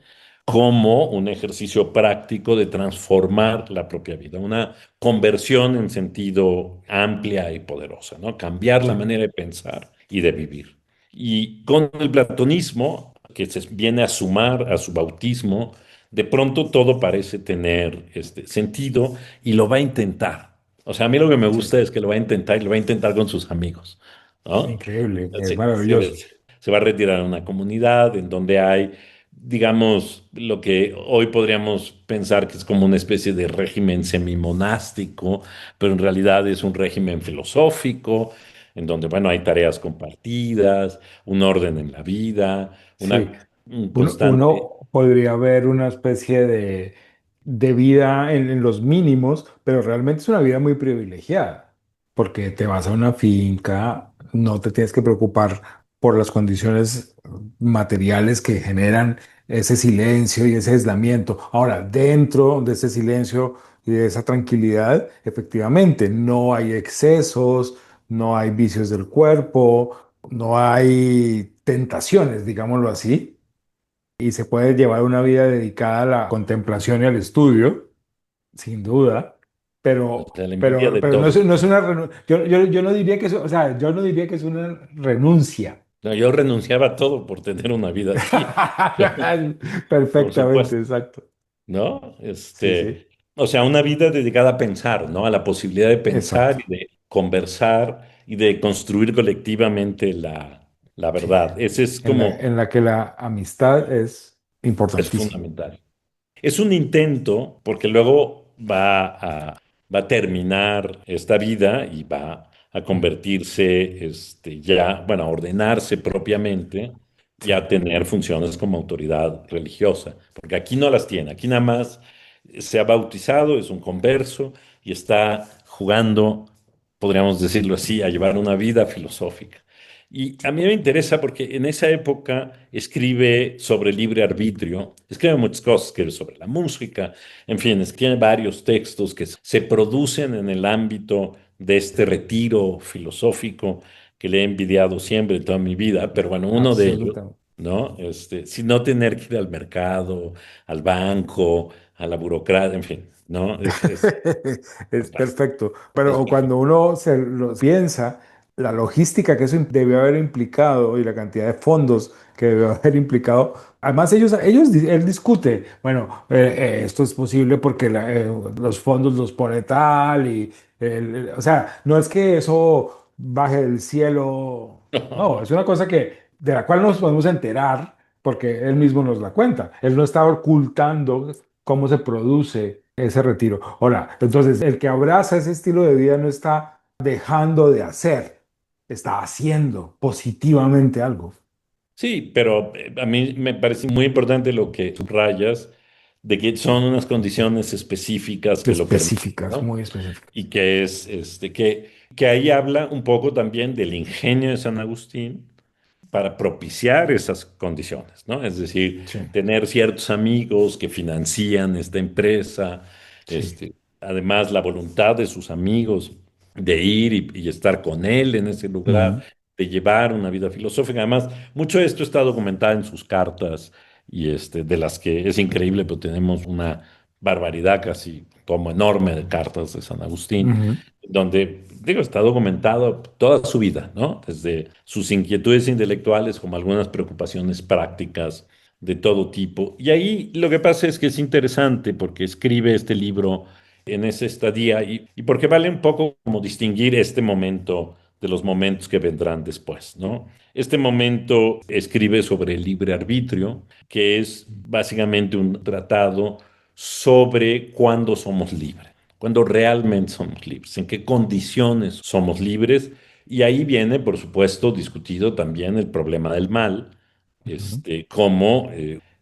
como un ejercicio práctico de transformar la propia vida, una conversión en sentido amplia y poderosa, ¿no? Cambiar la Sí, manera de pensar y de vivir. Y con el platonismo, que se viene a sumar a su bautismo, de pronto todo parece tener sentido y lo va a intentar. O sea, a mí lo que me sí, gusta es que lo va a intentar y lo va a intentar con sus amigos, ¿no? increíble, es Se, se- maravilloso. se va a retirar a una comunidad en donde hay, digamos, lo que hoy podríamos pensar que es como una especie de régimen semimonástico, pero en realidad es un régimen filosófico, en donde, bueno, hay tareas compartidas, un orden en la vida, Sí, un constante. uno podría ver una especie de vida en los mínimos, pero realmente es una vida muy privilegiada, porque te vas a una finca, no te tienes que preocupar por las condiciones materiales que generan ese silencio y ese aislamiento. Ahora, dentro de ese silencio y de esa tranquilidad, efectivamente, no hay excesos, no hay vicios del cuerpo, no hay tentaciones, digámoslo así, y se puede llevar una vida dedicada a la contemplación y al estudio. sin duda, O sea, la envidia de pero no es, todos. no es una yo no diría que es, o sea, yo no diría que es una renuncia. No, yo renunciaba a todo por tener una vida así. Por Perfectamente, supuesto. exacto. ¿No? Sí, sí, O sea, una vida dedicada a pensar, ¿no? A la posibilidad de pensar exacto. y de conversar y de construir colectivamente la Sí. verdad. Ese es como, En la que la amistad es es importantísima. fundamental. Es un intento, porque luego va a terminar esta vida y va a Mm, convertirse ya, bueno, a ordenarse propiamente y sí. a tener funciones como autoridad religiosa, porque aquí no las tiene, aquí nada más se ha bautizado, es un converso y está jugando, podríamos decirlo así, a llevar una vida filosófica. Y a mí me interesa porque en esa época escribe sobre libre arbitrio, escribe muchas cosas, escribe sobre la música, en fin, escribe varios textos que se producen en el ámbito de este retiro filosófico que le he envidiado siempre toda mi vida, pero bueno, uno de ellos, Absolutamente. ¿no? Sin no tener que ir al mercado, al banco, a la burocracia, en fin, ¿no? Es Es fantástico, perfecto. es Pero perfecto. cuando uno se lo piensa, la logística que eso debió haber implicado y la cantidad de fondos que debió haber implicado, además él discute, bueno, esto es posible porque los fondos los pone tal y, o sea, no es que eso baje del cielo, no, es una cosa de la cual nos podemos enterar porque él mismo nos la cuenta. Él no está ocultando cómo se produce ese retiro. Ahora, entonces, el que abraza ese estilo de vida no está dejando de hacer, está haciendo positivamente algo. Sí, pero a mí me parece muy importante lo que subrayas de que son unas condiciones específicas que lo permiten, Específicas, ¿no? muy específicas. Y que que ahí habla un poco también del ingenio de San Agustín para propiciar esas condiciones, ¿no? Es decir, Sí, tener ciertos amigos que financian esta empresa, sí. además la voluntad de sus amigos de ir y estar con él en ese lugar, Ujú, de llevar una vida filosófica. Además, mucho de esto está documentado en sus cartas y de las que es increíble, pero tenemos una barbaridad casi como enorme de cartas de San Agustín ujú. donde, digo, está documentado toda su vida, ¿no? Desde sus inquietudes intelectuales como algunas preocupaciones prácticas de todo tipo. Y ahí lo que pasa es que es interesante porque escribe este libro en esa estadía y porque vale un poco como distinguir este momento de los momentos que vendrán después, ¿no? Este momento escribe sobre el libre arbitrio, que es básicamente un tratado sobre cuándo somos libres, cuando realmente somos libres, en qué condiciones somos libres. Y ahí viene, por supuesto, discutido también el problema del mal, Ujú. cómo,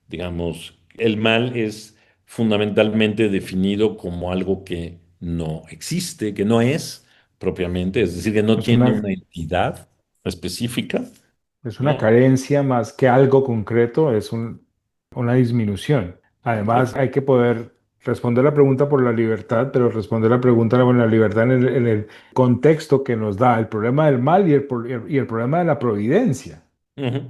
digamos, el mal es fundamentalmente definido como algo que no existe, que no es propiamente, es decir, que no Es tiene una, una entidad específica, es una ¿no? carencia más que algo concreto, una disminución. Además, Ex- hay que poder responder la pregunta por la libertad, pero responder la pregunta por la libertad en el contexto que nos da el problema del mal y el problema de la providencia. Ujú.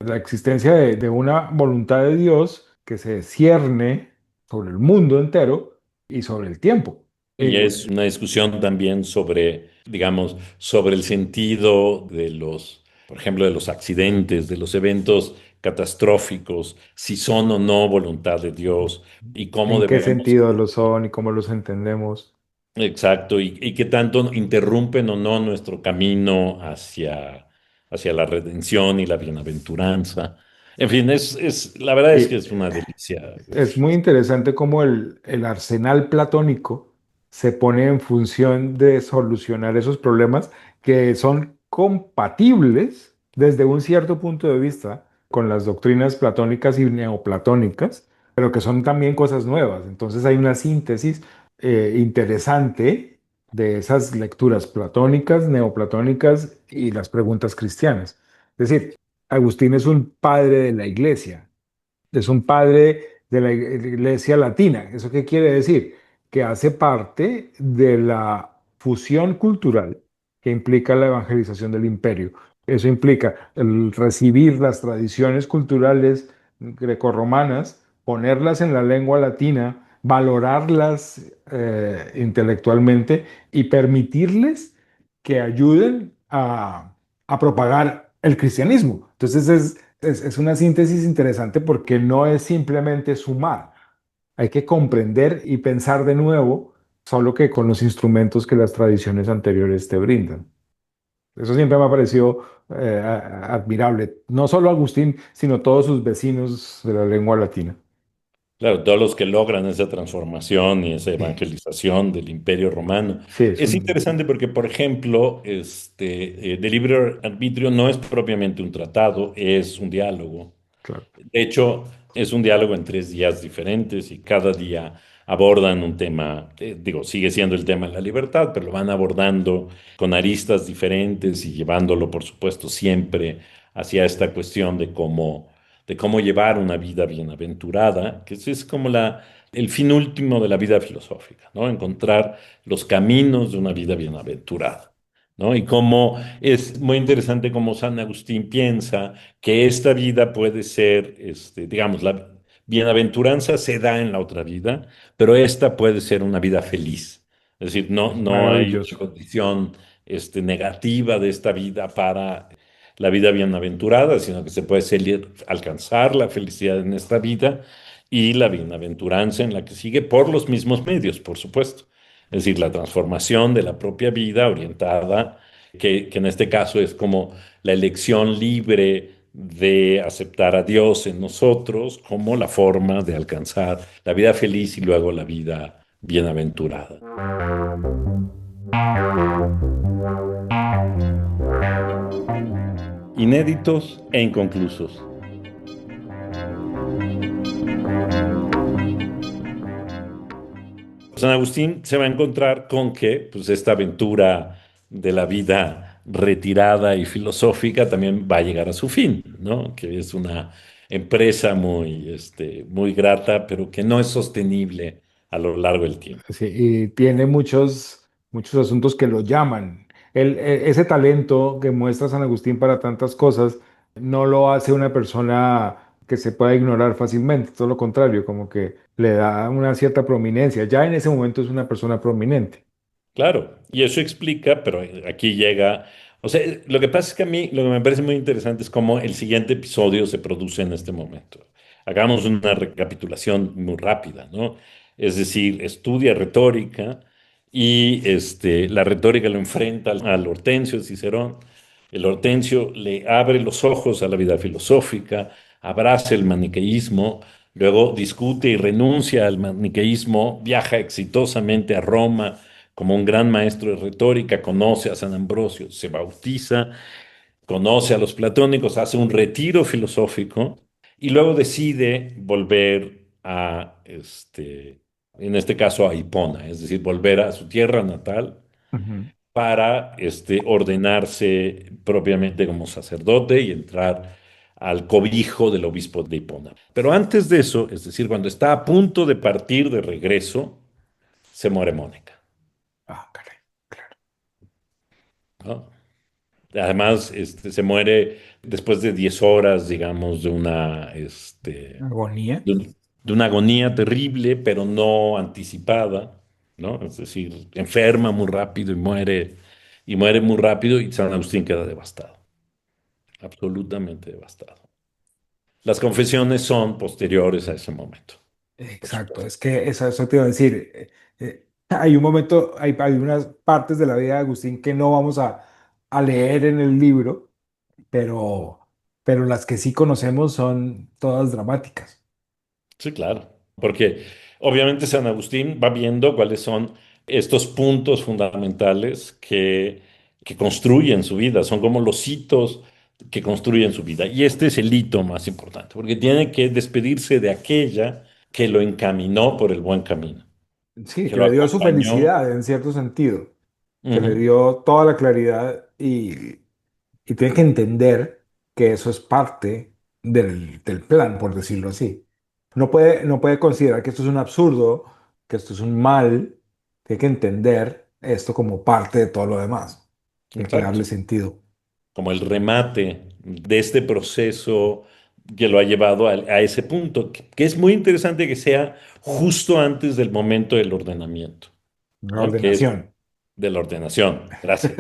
La existencia de una voluntad de Dios que se cierne sobre el mundo entero y sobre el tiempo. Y es una discusión también sobre, digamos, sobre el sentido de por ejemplo, de los accidentes, de los eventos catastróficos, si son o no voluntad de Dios y cómo ¿En qué deberíamos, sentido lo son y cómo los entendemos? exacto, y qué tanto interrumpen o no nuestro camino hacia la redención y la bienaventuranza. En fin, la verdad es que Y es una delicia. es muy interesante cómo el arsenal platónico se pone en función de solucionar esos problemas que son compatibles desde un cierto punto de vista con las doctrinas platónicas y neoplatónicas, pero que son también cosas nuevas. Entonces hay una síntesis interesante de esas lecturas platónicas, neoplatónicas y las preguntas cristianas. Es decir, Agustín es un padre de la iglesia, es un padre de la Iglesia Latina. ¿Eso qué quiere decir? Que hace parte de la fusión cultural que implica la evangelización del imperio. Eso implica el recibir las tradiciones culturales grecorromanas, ponerlas en la lengua latina valorarlas intelectualmente y permitirles que ayuden a propagar el cristianismo. Entonces es una síntesis interesante porque no es simplemente sumar, hay que comprender y pensar de nuevo, solo que con los instrumentos que las tradiciones anteriores te brindan. Eso siempre me ha parecido admirable, no solo Agustín, sino todos sus vecinos de la lengua latina. Claro, todos los que logran esa transformación y esa Sí, evangelización del Imperio Romano. sí, es Es un... interesante porque, por ejemplo, de libre arbitrio no es propiamente un tratado, es un diálogo. Claro. De hecho, es un diálogo en 3 días diferentes y cada día abordan un tema, digo, sigue siendo el tema de la libertad, pero lo van abordando con aristas diferentes y llevándolo, por supuesto, siempre hacia esta cuestión de cómo llevar una vida bienaventurada, que eso es como el fin último de la vida filosófica, ¿no? Encontrar los caminos de una vida bienaventurada. ¿No? Y cómo es muy interesante cómo San Agustín piensa que esta vida puede ser, digamos, la bienaventuranza se da en la otra vida, pero esta puede ser una vida feliz. Es decir, no hay Maravilloso. condición, negativa de esta vida para la vida bienaventurada, sino que se puede alcanzar la felicidad en esta vida y la bienaventuranza en la que sigue por los mismos medios, por supuesto. Es decir, la transformación de la propia vida orientada, que en este caso es como la elección libre de aceptar a Dios en nosotros como la forma de alcanzar la vida feliz y luego la vida bienaventurada. Inéditos e inconclusos. San Agustín se va a encontrar con que pues, esta aventura de la vida retirada y filosófica también va a llegar a su fin, ¿no? Que es una empresa muy grata, pero que no es sostenible a lo largo del tiempo. Sí, y tiene muchos asuntos que lo llaman. Ese talento que muestra San Agustín para tantas cosas no lo hace una persona que se pueda ignorar fácilmente, todo lo contrario, como que le da una cierta prominencia. Ya en ese momento es una persona prominente. Claro, y eso explica, pero aquí llega, o sea, lo que pasa es que a mí lo que me parece muy interesante es cómo el siguiente episodio se produce en este momento. Hagamos una recapitulación muy rápida, ¿no? Es decir, estudia retórica y la retórica lo enfrenta al Hortensio de Cicerón. El Hortensio le abre los ojos a la vida filosófica, abraza el maniqueísmo, luego discute y renuncia al maniqueísmo, viaja exitosamente a Roma como un gran maestro de retórica, conoce a San Ambrosio, se bautiza, conoce a los platónicos, hace un retiro filosófico y luego decide volver en este caso a Hipona, es decir, volver a su tierra natal Ujú. para ordenarse propiamente como sacerdote y entrar al cobijo del obispo de Hipona. Pero antes de eso, es decir, cuando está a punto de partir de regreso, se muere Mónica, Ah, caray, claro. ¿no? Además, se muere después de 10 horas, digamos, Agonía. de una agonía terrible, pero no anticipada, ¿no? Es decir, enferma muy rápido y muere muy rápido y San Agustín queda devastado, absolutamente devastado. Las confesiones son posteriores a ese momento, por Exacto, supuesto. es que eso te iba a decir. Hay un momento, hay unas partes de la vida de Agustín que no vamos a leer en el libro, pero, pero las que sí conocemos son todas dramáticas. Sí, claro, porque obviamente San Agustín va viendo cuáles son estos puntos fundamentales que construyen su vida, son como los hitos que construyen su vida. Y este es el hito más importante, porque tiene que despedirse de aquella que lo encaminó por el buen camino, Sí, que que lo le dio su acompañó. felicidad en cierto sentido, que le Ujú, dio toda la claridad y tiene que entender que eso es parte del plan, por decirlo así. No puede considerar que esto es un absurdo, que esto es un mal, tiene que entender esto como parte de todo lo demás. Tiene que exacto. darle sentido. Como el remate de este proceso que lo ha llevado a ese punto, que es muy interesante que sea justo antes del momento del ordenamiento, La ¿no? Que es ordenación. de la ordenación. Gracias.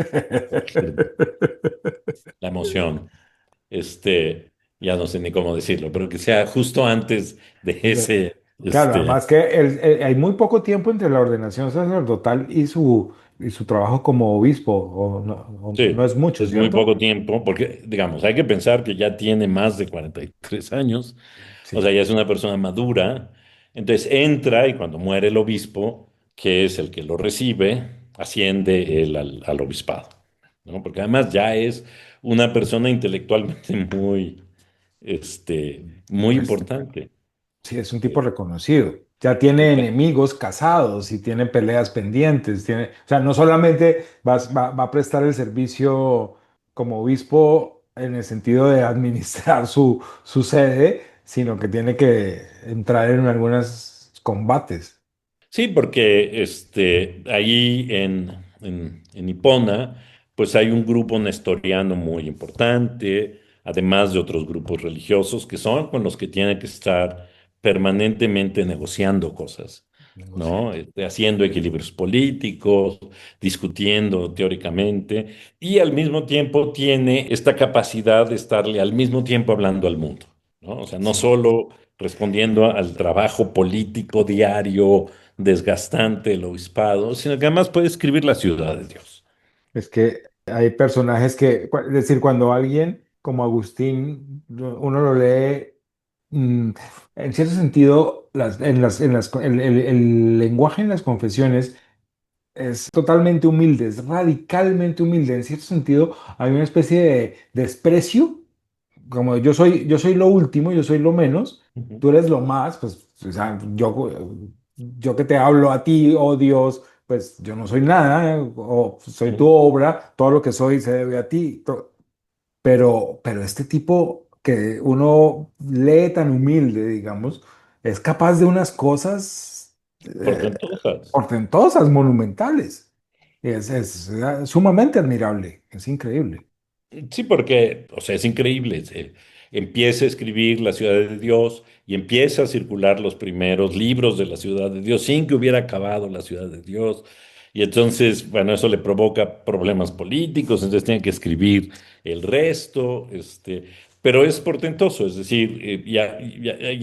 La emoción. Este, ya no sé ni cómo decirlo, pero que sea justo antes de De- ese, Claro, además que hay muy poco tiempo entre la ordenación sacerdotal y su trabajo como obispo, o no sí, es mucho, es muy ¿cierto? poco tiempo, porque, digamos, hay que pensar que ya tiene más de 43 años, o sea, Sí, ya es una persona madura, entonces entra y cuando muere el obispo, que es el que lo recibe, asciende él al obispado, ¿no? Porque además ya es una persona intelectualmente muy pues importante. sí, es un tipo Eh, reconocido. Ya tiene enemigos casados y tiene peleas pendientes. Tiene, o sea, no solamente va a prestar el servicio como obispo en el sentido de administrar su sede, sino que tiene que entrar en algunos combates. Sí, porque ahí en Hipona, pues hay un grupo nestoriano muy importante, además de otros grupos religiosos que son con los que tiene que estar permanentemente negociando cosas, ¿no? Negociando. Haciendo equilibrios políticos, discutiendo teóricamente, y al mismo tiempo tiene esta capacidad de estarle al mismo tiempo hablando al mundo, ¿no? O sea, no Sí. solo respondiendo al trabajo político diario desgastante el obispado, sino que además puede escribir la ciudad de Dios. Es que hay personajes que, es decir, cuando alguien como Agustín, uno lo lee, mm, en cierto sentido, el lenguaje en las confesiones es totalmente humilde, es radicalmente humilde. En cierto sentido, hay una especie de desprecio, como yo soy lo último, yo soy lo menos, Ujú, tú eres lo más, pues, o sea, yo que te hablo a ti, oh Dios, pues yo no soy nada, o soy tu ujú. obra, todo lo que soy se debe a ti. Pero este tipo que uno lee tan humilde, digamos, es capaz de unas cosas Portentosas. portentosas, monumentales. Es sumamente admirable, es increíble. Sí, porque, o sea, es increíble. Empieza a escribir la ciudad de Dios y empieza a circular los primeros libros de la ciudad de Dios sin que hubiera acabado la ciudad de Dios. Y entonces, bueno, eso le provoca problemas políticos, entonces tiene que escribir el resto, pero es portentoso, es decir, y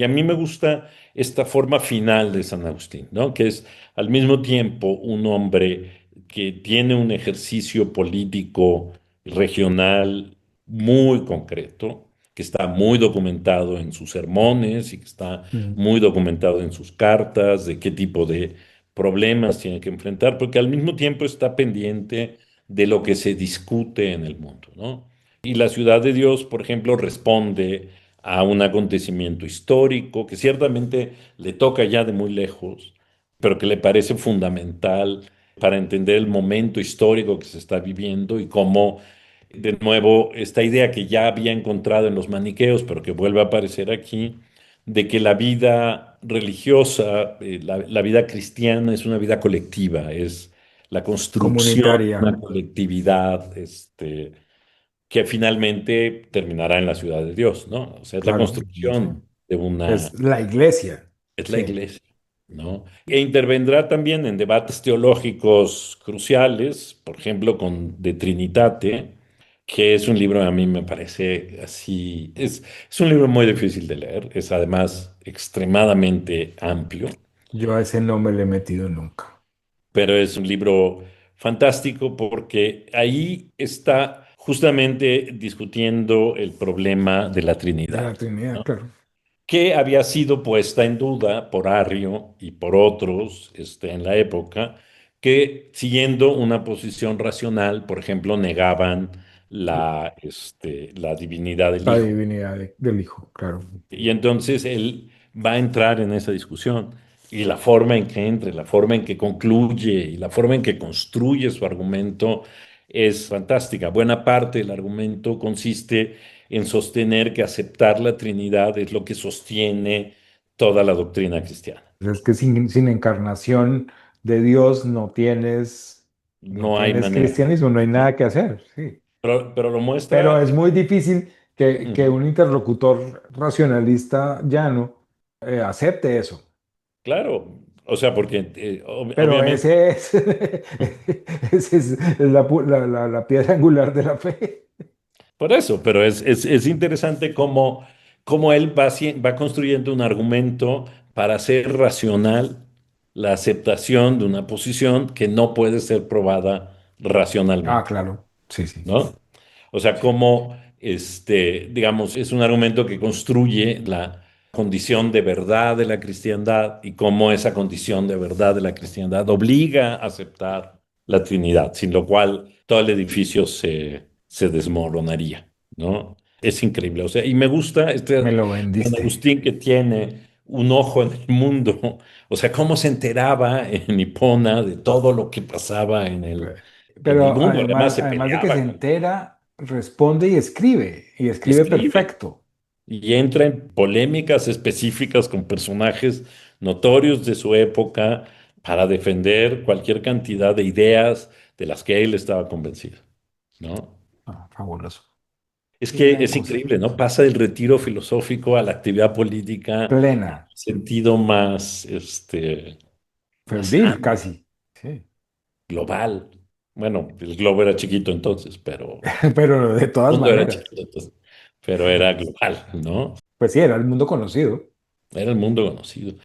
a mí me gusta esta forma final de San Agustín, ¿no? Que es al mismo tiempo un hombre que tiene un ejercicio político regional muy concreto, que está muy documentado en sus sermones y que está Mm. muy documentado en sus cartas, de qué tipo de problemas tiene que enfrentar, porque al mismo tiempo está pendiente de lo que se discute en el mundo, ¿no? Y la ciudad de Dios, por ejemplo, responde a un acontecimiento histórico que ciertamente le toca ya de muy lejos, pero que le parece fundamental para entender el momento histórico que se está viviendo y cómo, de nuevo, esta idea que ya había encontrado en los maniqueos, pero que vuelve a aparecer aquí, de que la vida religiosa, la vida cristiana es una vida colectiva, es la construcción de Comunitaria, una colectividad, que finalmente terminará en la ciudad de Dios, ¿no? O sea, es la claro. Sí. construcción de una, Es la iglesia, es la sí. iglesia, ¿no? E intervendrá también en debates teológicos cruciales, por ejemplo, con De Trinitate, que es un libro a mí me parece así, es un libro muy difícil de leer, es además extremadamente amplio, Yo a ese no me le he metido nunca. pero es un libro fantástico porque ahí está justamente discutiendo el problema de la De la Trinidad, Trinidad, ¿no? claro. Que había sido puesta en duda por Arrio y por otros en la época, que siguiendo una posición racional, por ejemplo, negaban la divinidad del La Hijo. divinidad del Hijo, claro. Y entonces él va a entrar en esa discusión. Y la forma en que entre, la forma en que concluye y la forma en que construye su argumento es fantástica. Buena parte del argumento consiste en sostener que aceptar la Trinidad es lo que sostiene toda la doctrina cristiana. Es que sin encarnación de Dios no No hay tienes manera. cristianismo, no hay Sí. nada que hacer, sí. Pero lo Pero muestra, es muy difícil, que Ujú. un interlocutor racionalista llano acepte eso. Claro, o sea, porque Pero obviamente. ese es, ese es la piedra angular de la fe. Por eso, pero es interesante cómo él va construyendo un argumento para hacer racional la aceptación de una posición que no puede ser probada Ah, racionalmente, claro. Sí, sí. ¿no? O sea, Sí. cómo, digamos, es un argumento que construye la condición de verdad de la cristiandad y cómo esa condición de verdad de la cristiandad obliga a aceptar la Trinidad, sin lo cual todo el edificio se desmoronaría, ¿no? Es increíble. O sea, y me gusta Me lo San vendiste. Agustín que tiene un ojo en el mundo, o sea, cómo se enteraba en Hipona de todo lo que pasaba en el Pero mundo. Además, además, se además de que se peleaba con entera, responde y y escribe escribe. perfecto. Y entra en polémicas específicas con personajes notorios de su época para defender cualquier cantidad de ideas de las que él estaba convencido, ¿no? Ah, fabuloso. Es Qué que gran es cosa. increíble, ¿no? Pasa del retiro filosófico a la actividad política Plena, en un sentido más, más febril amplio, casi. Sí. global. Bueno, el globo era chiquito entonces, pero Pero de el todas mundo era maneras, chiquito entonces, pero era global, ¿no? pues sí, era el mundo conocido, Era el mundo conocido.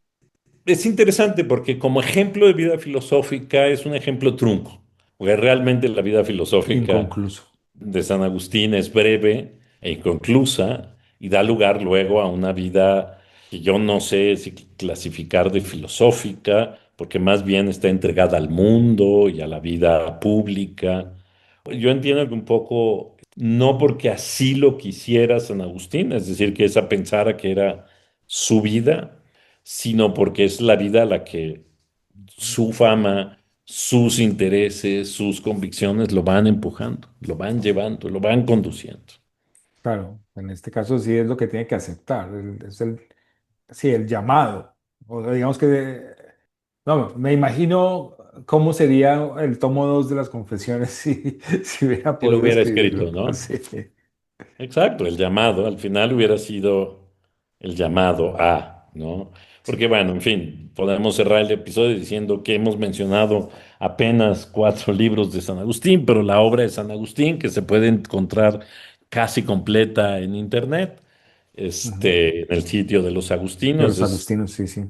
Es interesante porque como ejemplo de vida filosófica es un ejemplo trunco, porque realmente la vida filosófica inconcluso. de San Agustín es breve e inconclusa y da lugar luego a una vida que yo no sé si clasificar de filosófica, porque más bien está entregada al mundo y a la vida pública. Yo entiendo que un poco, no porque así lo quisiera San Agustín, es decir, que esa pensara que era su vida, sino porque es la vida a la que su fama, sus intereses, sus convicciones lo van empujando, lo van llevando, lo van conduciendo. Claro, en este caso sí es lo que tiene que aceptar, es sí, el llamado. O sea, digamos que, no, me imagino cómo sería el tomo 2 de las confesiones si hubiera Si lo podido hubiera escrito, escribirlo. ¿no? Sí. Exacto, el llamado, al final hubiera sido el llamado a, ¿no? Porque Sí. bueno, en fin, podemos cerrar el episodio diciendo que hemos mencionado apenas 4 libros de San Agustín, pero la obra de San Agustín, que se puede encontrar casi completa en internet, Ujú. en el sitio de los De agustinos, los agustinos, sí, sí.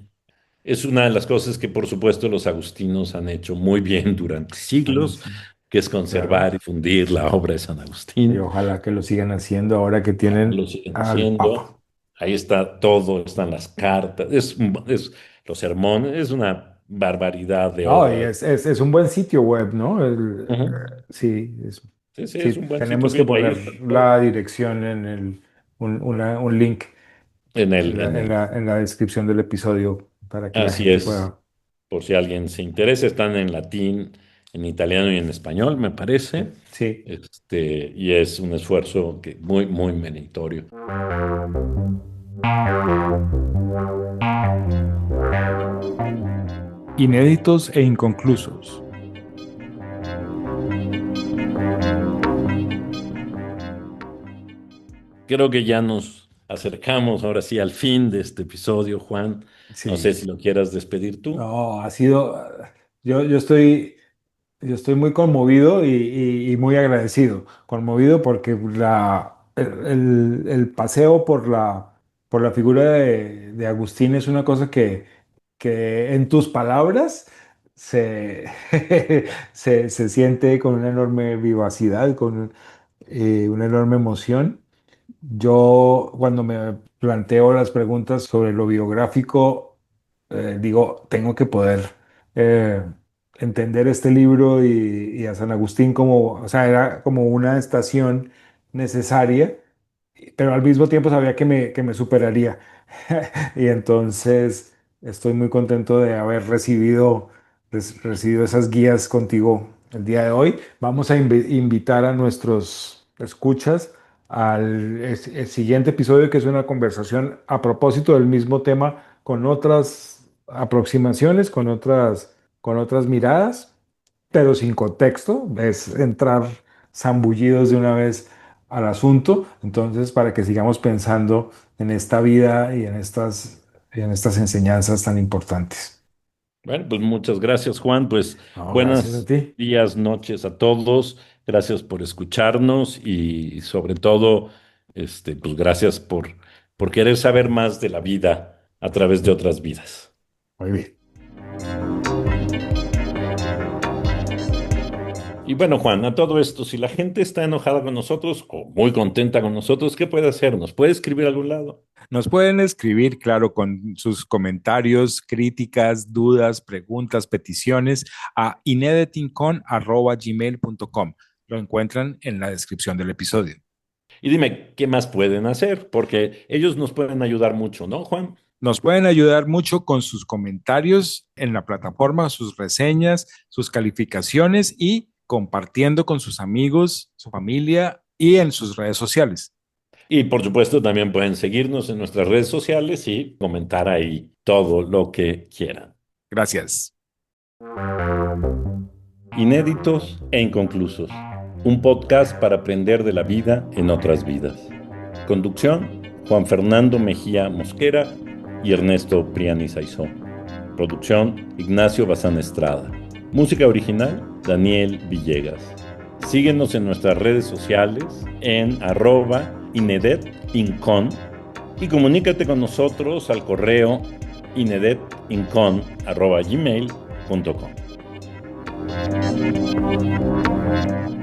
es una de las cosas que por supuesto los agustinos han hecho muy bien durante siglos, Buenísimo. que es Claro. conservar y fundir la obra de San Y Agustín. ojalá que lo sigan haciendo ahora que Ojalá tienen lo siguen al Papa. haciendo. Ahí está todo, están las cartas, los sermones, es una barbaridad de No, y obra. es un buen sitio web, ¿no? Ujú. Sí, Sí, sí, es sí, un buen sitio. tenemos que Ahí poner está todo. la dirección un link En el, en el, en la descripción del episodio para que la así gente es, pueda. por si alguien se interesa, están en latín, en italiano y en español, me parece. Sí. Y es un esfuerzo que muy, muy meritorio. Inéditos e inconclusos. Creo que ya nos acercamos ahora sí al fin de este episodio, Juan. No sé Sí. si lo quieras despedir tú. No, ha sido. Yo estoy. Yo estoy muy conmovido y muy agradecido. Conmovido porque el paseo por la figura de Agustín es una cosa que en tus palabras se, se siente con una enorme vivacidad, con una enorme emoción. Yo, cuando me planteo las preguntas sobre lo biográfico, digo, tengo que poder eh, entender este libro y a San Agustín como, o sea, era como una estación necesaria, pero al mismo tiempo sabía que me superaría. Y entonces estoy muy contento de haber recibido esas guías contigo el día de hoy. Vamos a invitar a nuestros escuchas al el siguiente episodio, que es una conversación a propósito del mismo tema, con otras aproximaciones, con otras miradas, pero sin contexto. Es entrar zambullidos de una vez al asunto. Entonces, para que sigamos pensando en esta vida y en estas enseñanzas tan importantes. Bueno, pues muchas gracias, Juan. Pues No, gracias a buenos ti. días, noches a todos. Gracias por escucharnos y sobre todo, pues gracias por querer saber más de la vida a través de otras vidas. Muy bien. Y bueno, Juan, a todo esto, si la gente está enojada con nosotros o muy contenta con nosotros, ¿qué puede hacer? ¿Nos puede escribir a algún lado? Nos pueden escribir, claro, con sus comentarios, críticas, dudas, preguntas, peticiones a ineditingcon@gmail.com. Lo encuentran en la descripción del episodio. Y dime, ¿qué más pueden hacer? Porque ellos nos pueden ayudar mucho, ¿no, Juan? Nos pueden ayudar mucho con sus comentarios en la plataforma, sus reseñas, sus calificaciones y compartiendo con sus amigos, su familia y en sus redes sociales. Y por supuesto, también pueden seguirnos en nuestras redes sociales y comentar ahí todo lo que quieran. Gracias. Inéditos e inconclusos. Un podcast para aprender de la vida en otras vidas. Conducción, Juan Fernando Mejía Mosquera y Ernesto Priani Saizó. Producción, Ignacio Bazán Estrada. Música original, Daniel Villegas. Síguenos en nuestras redes sociales en @inedetincon y comunícate con nosotros al correo inedetincon@gmail.com.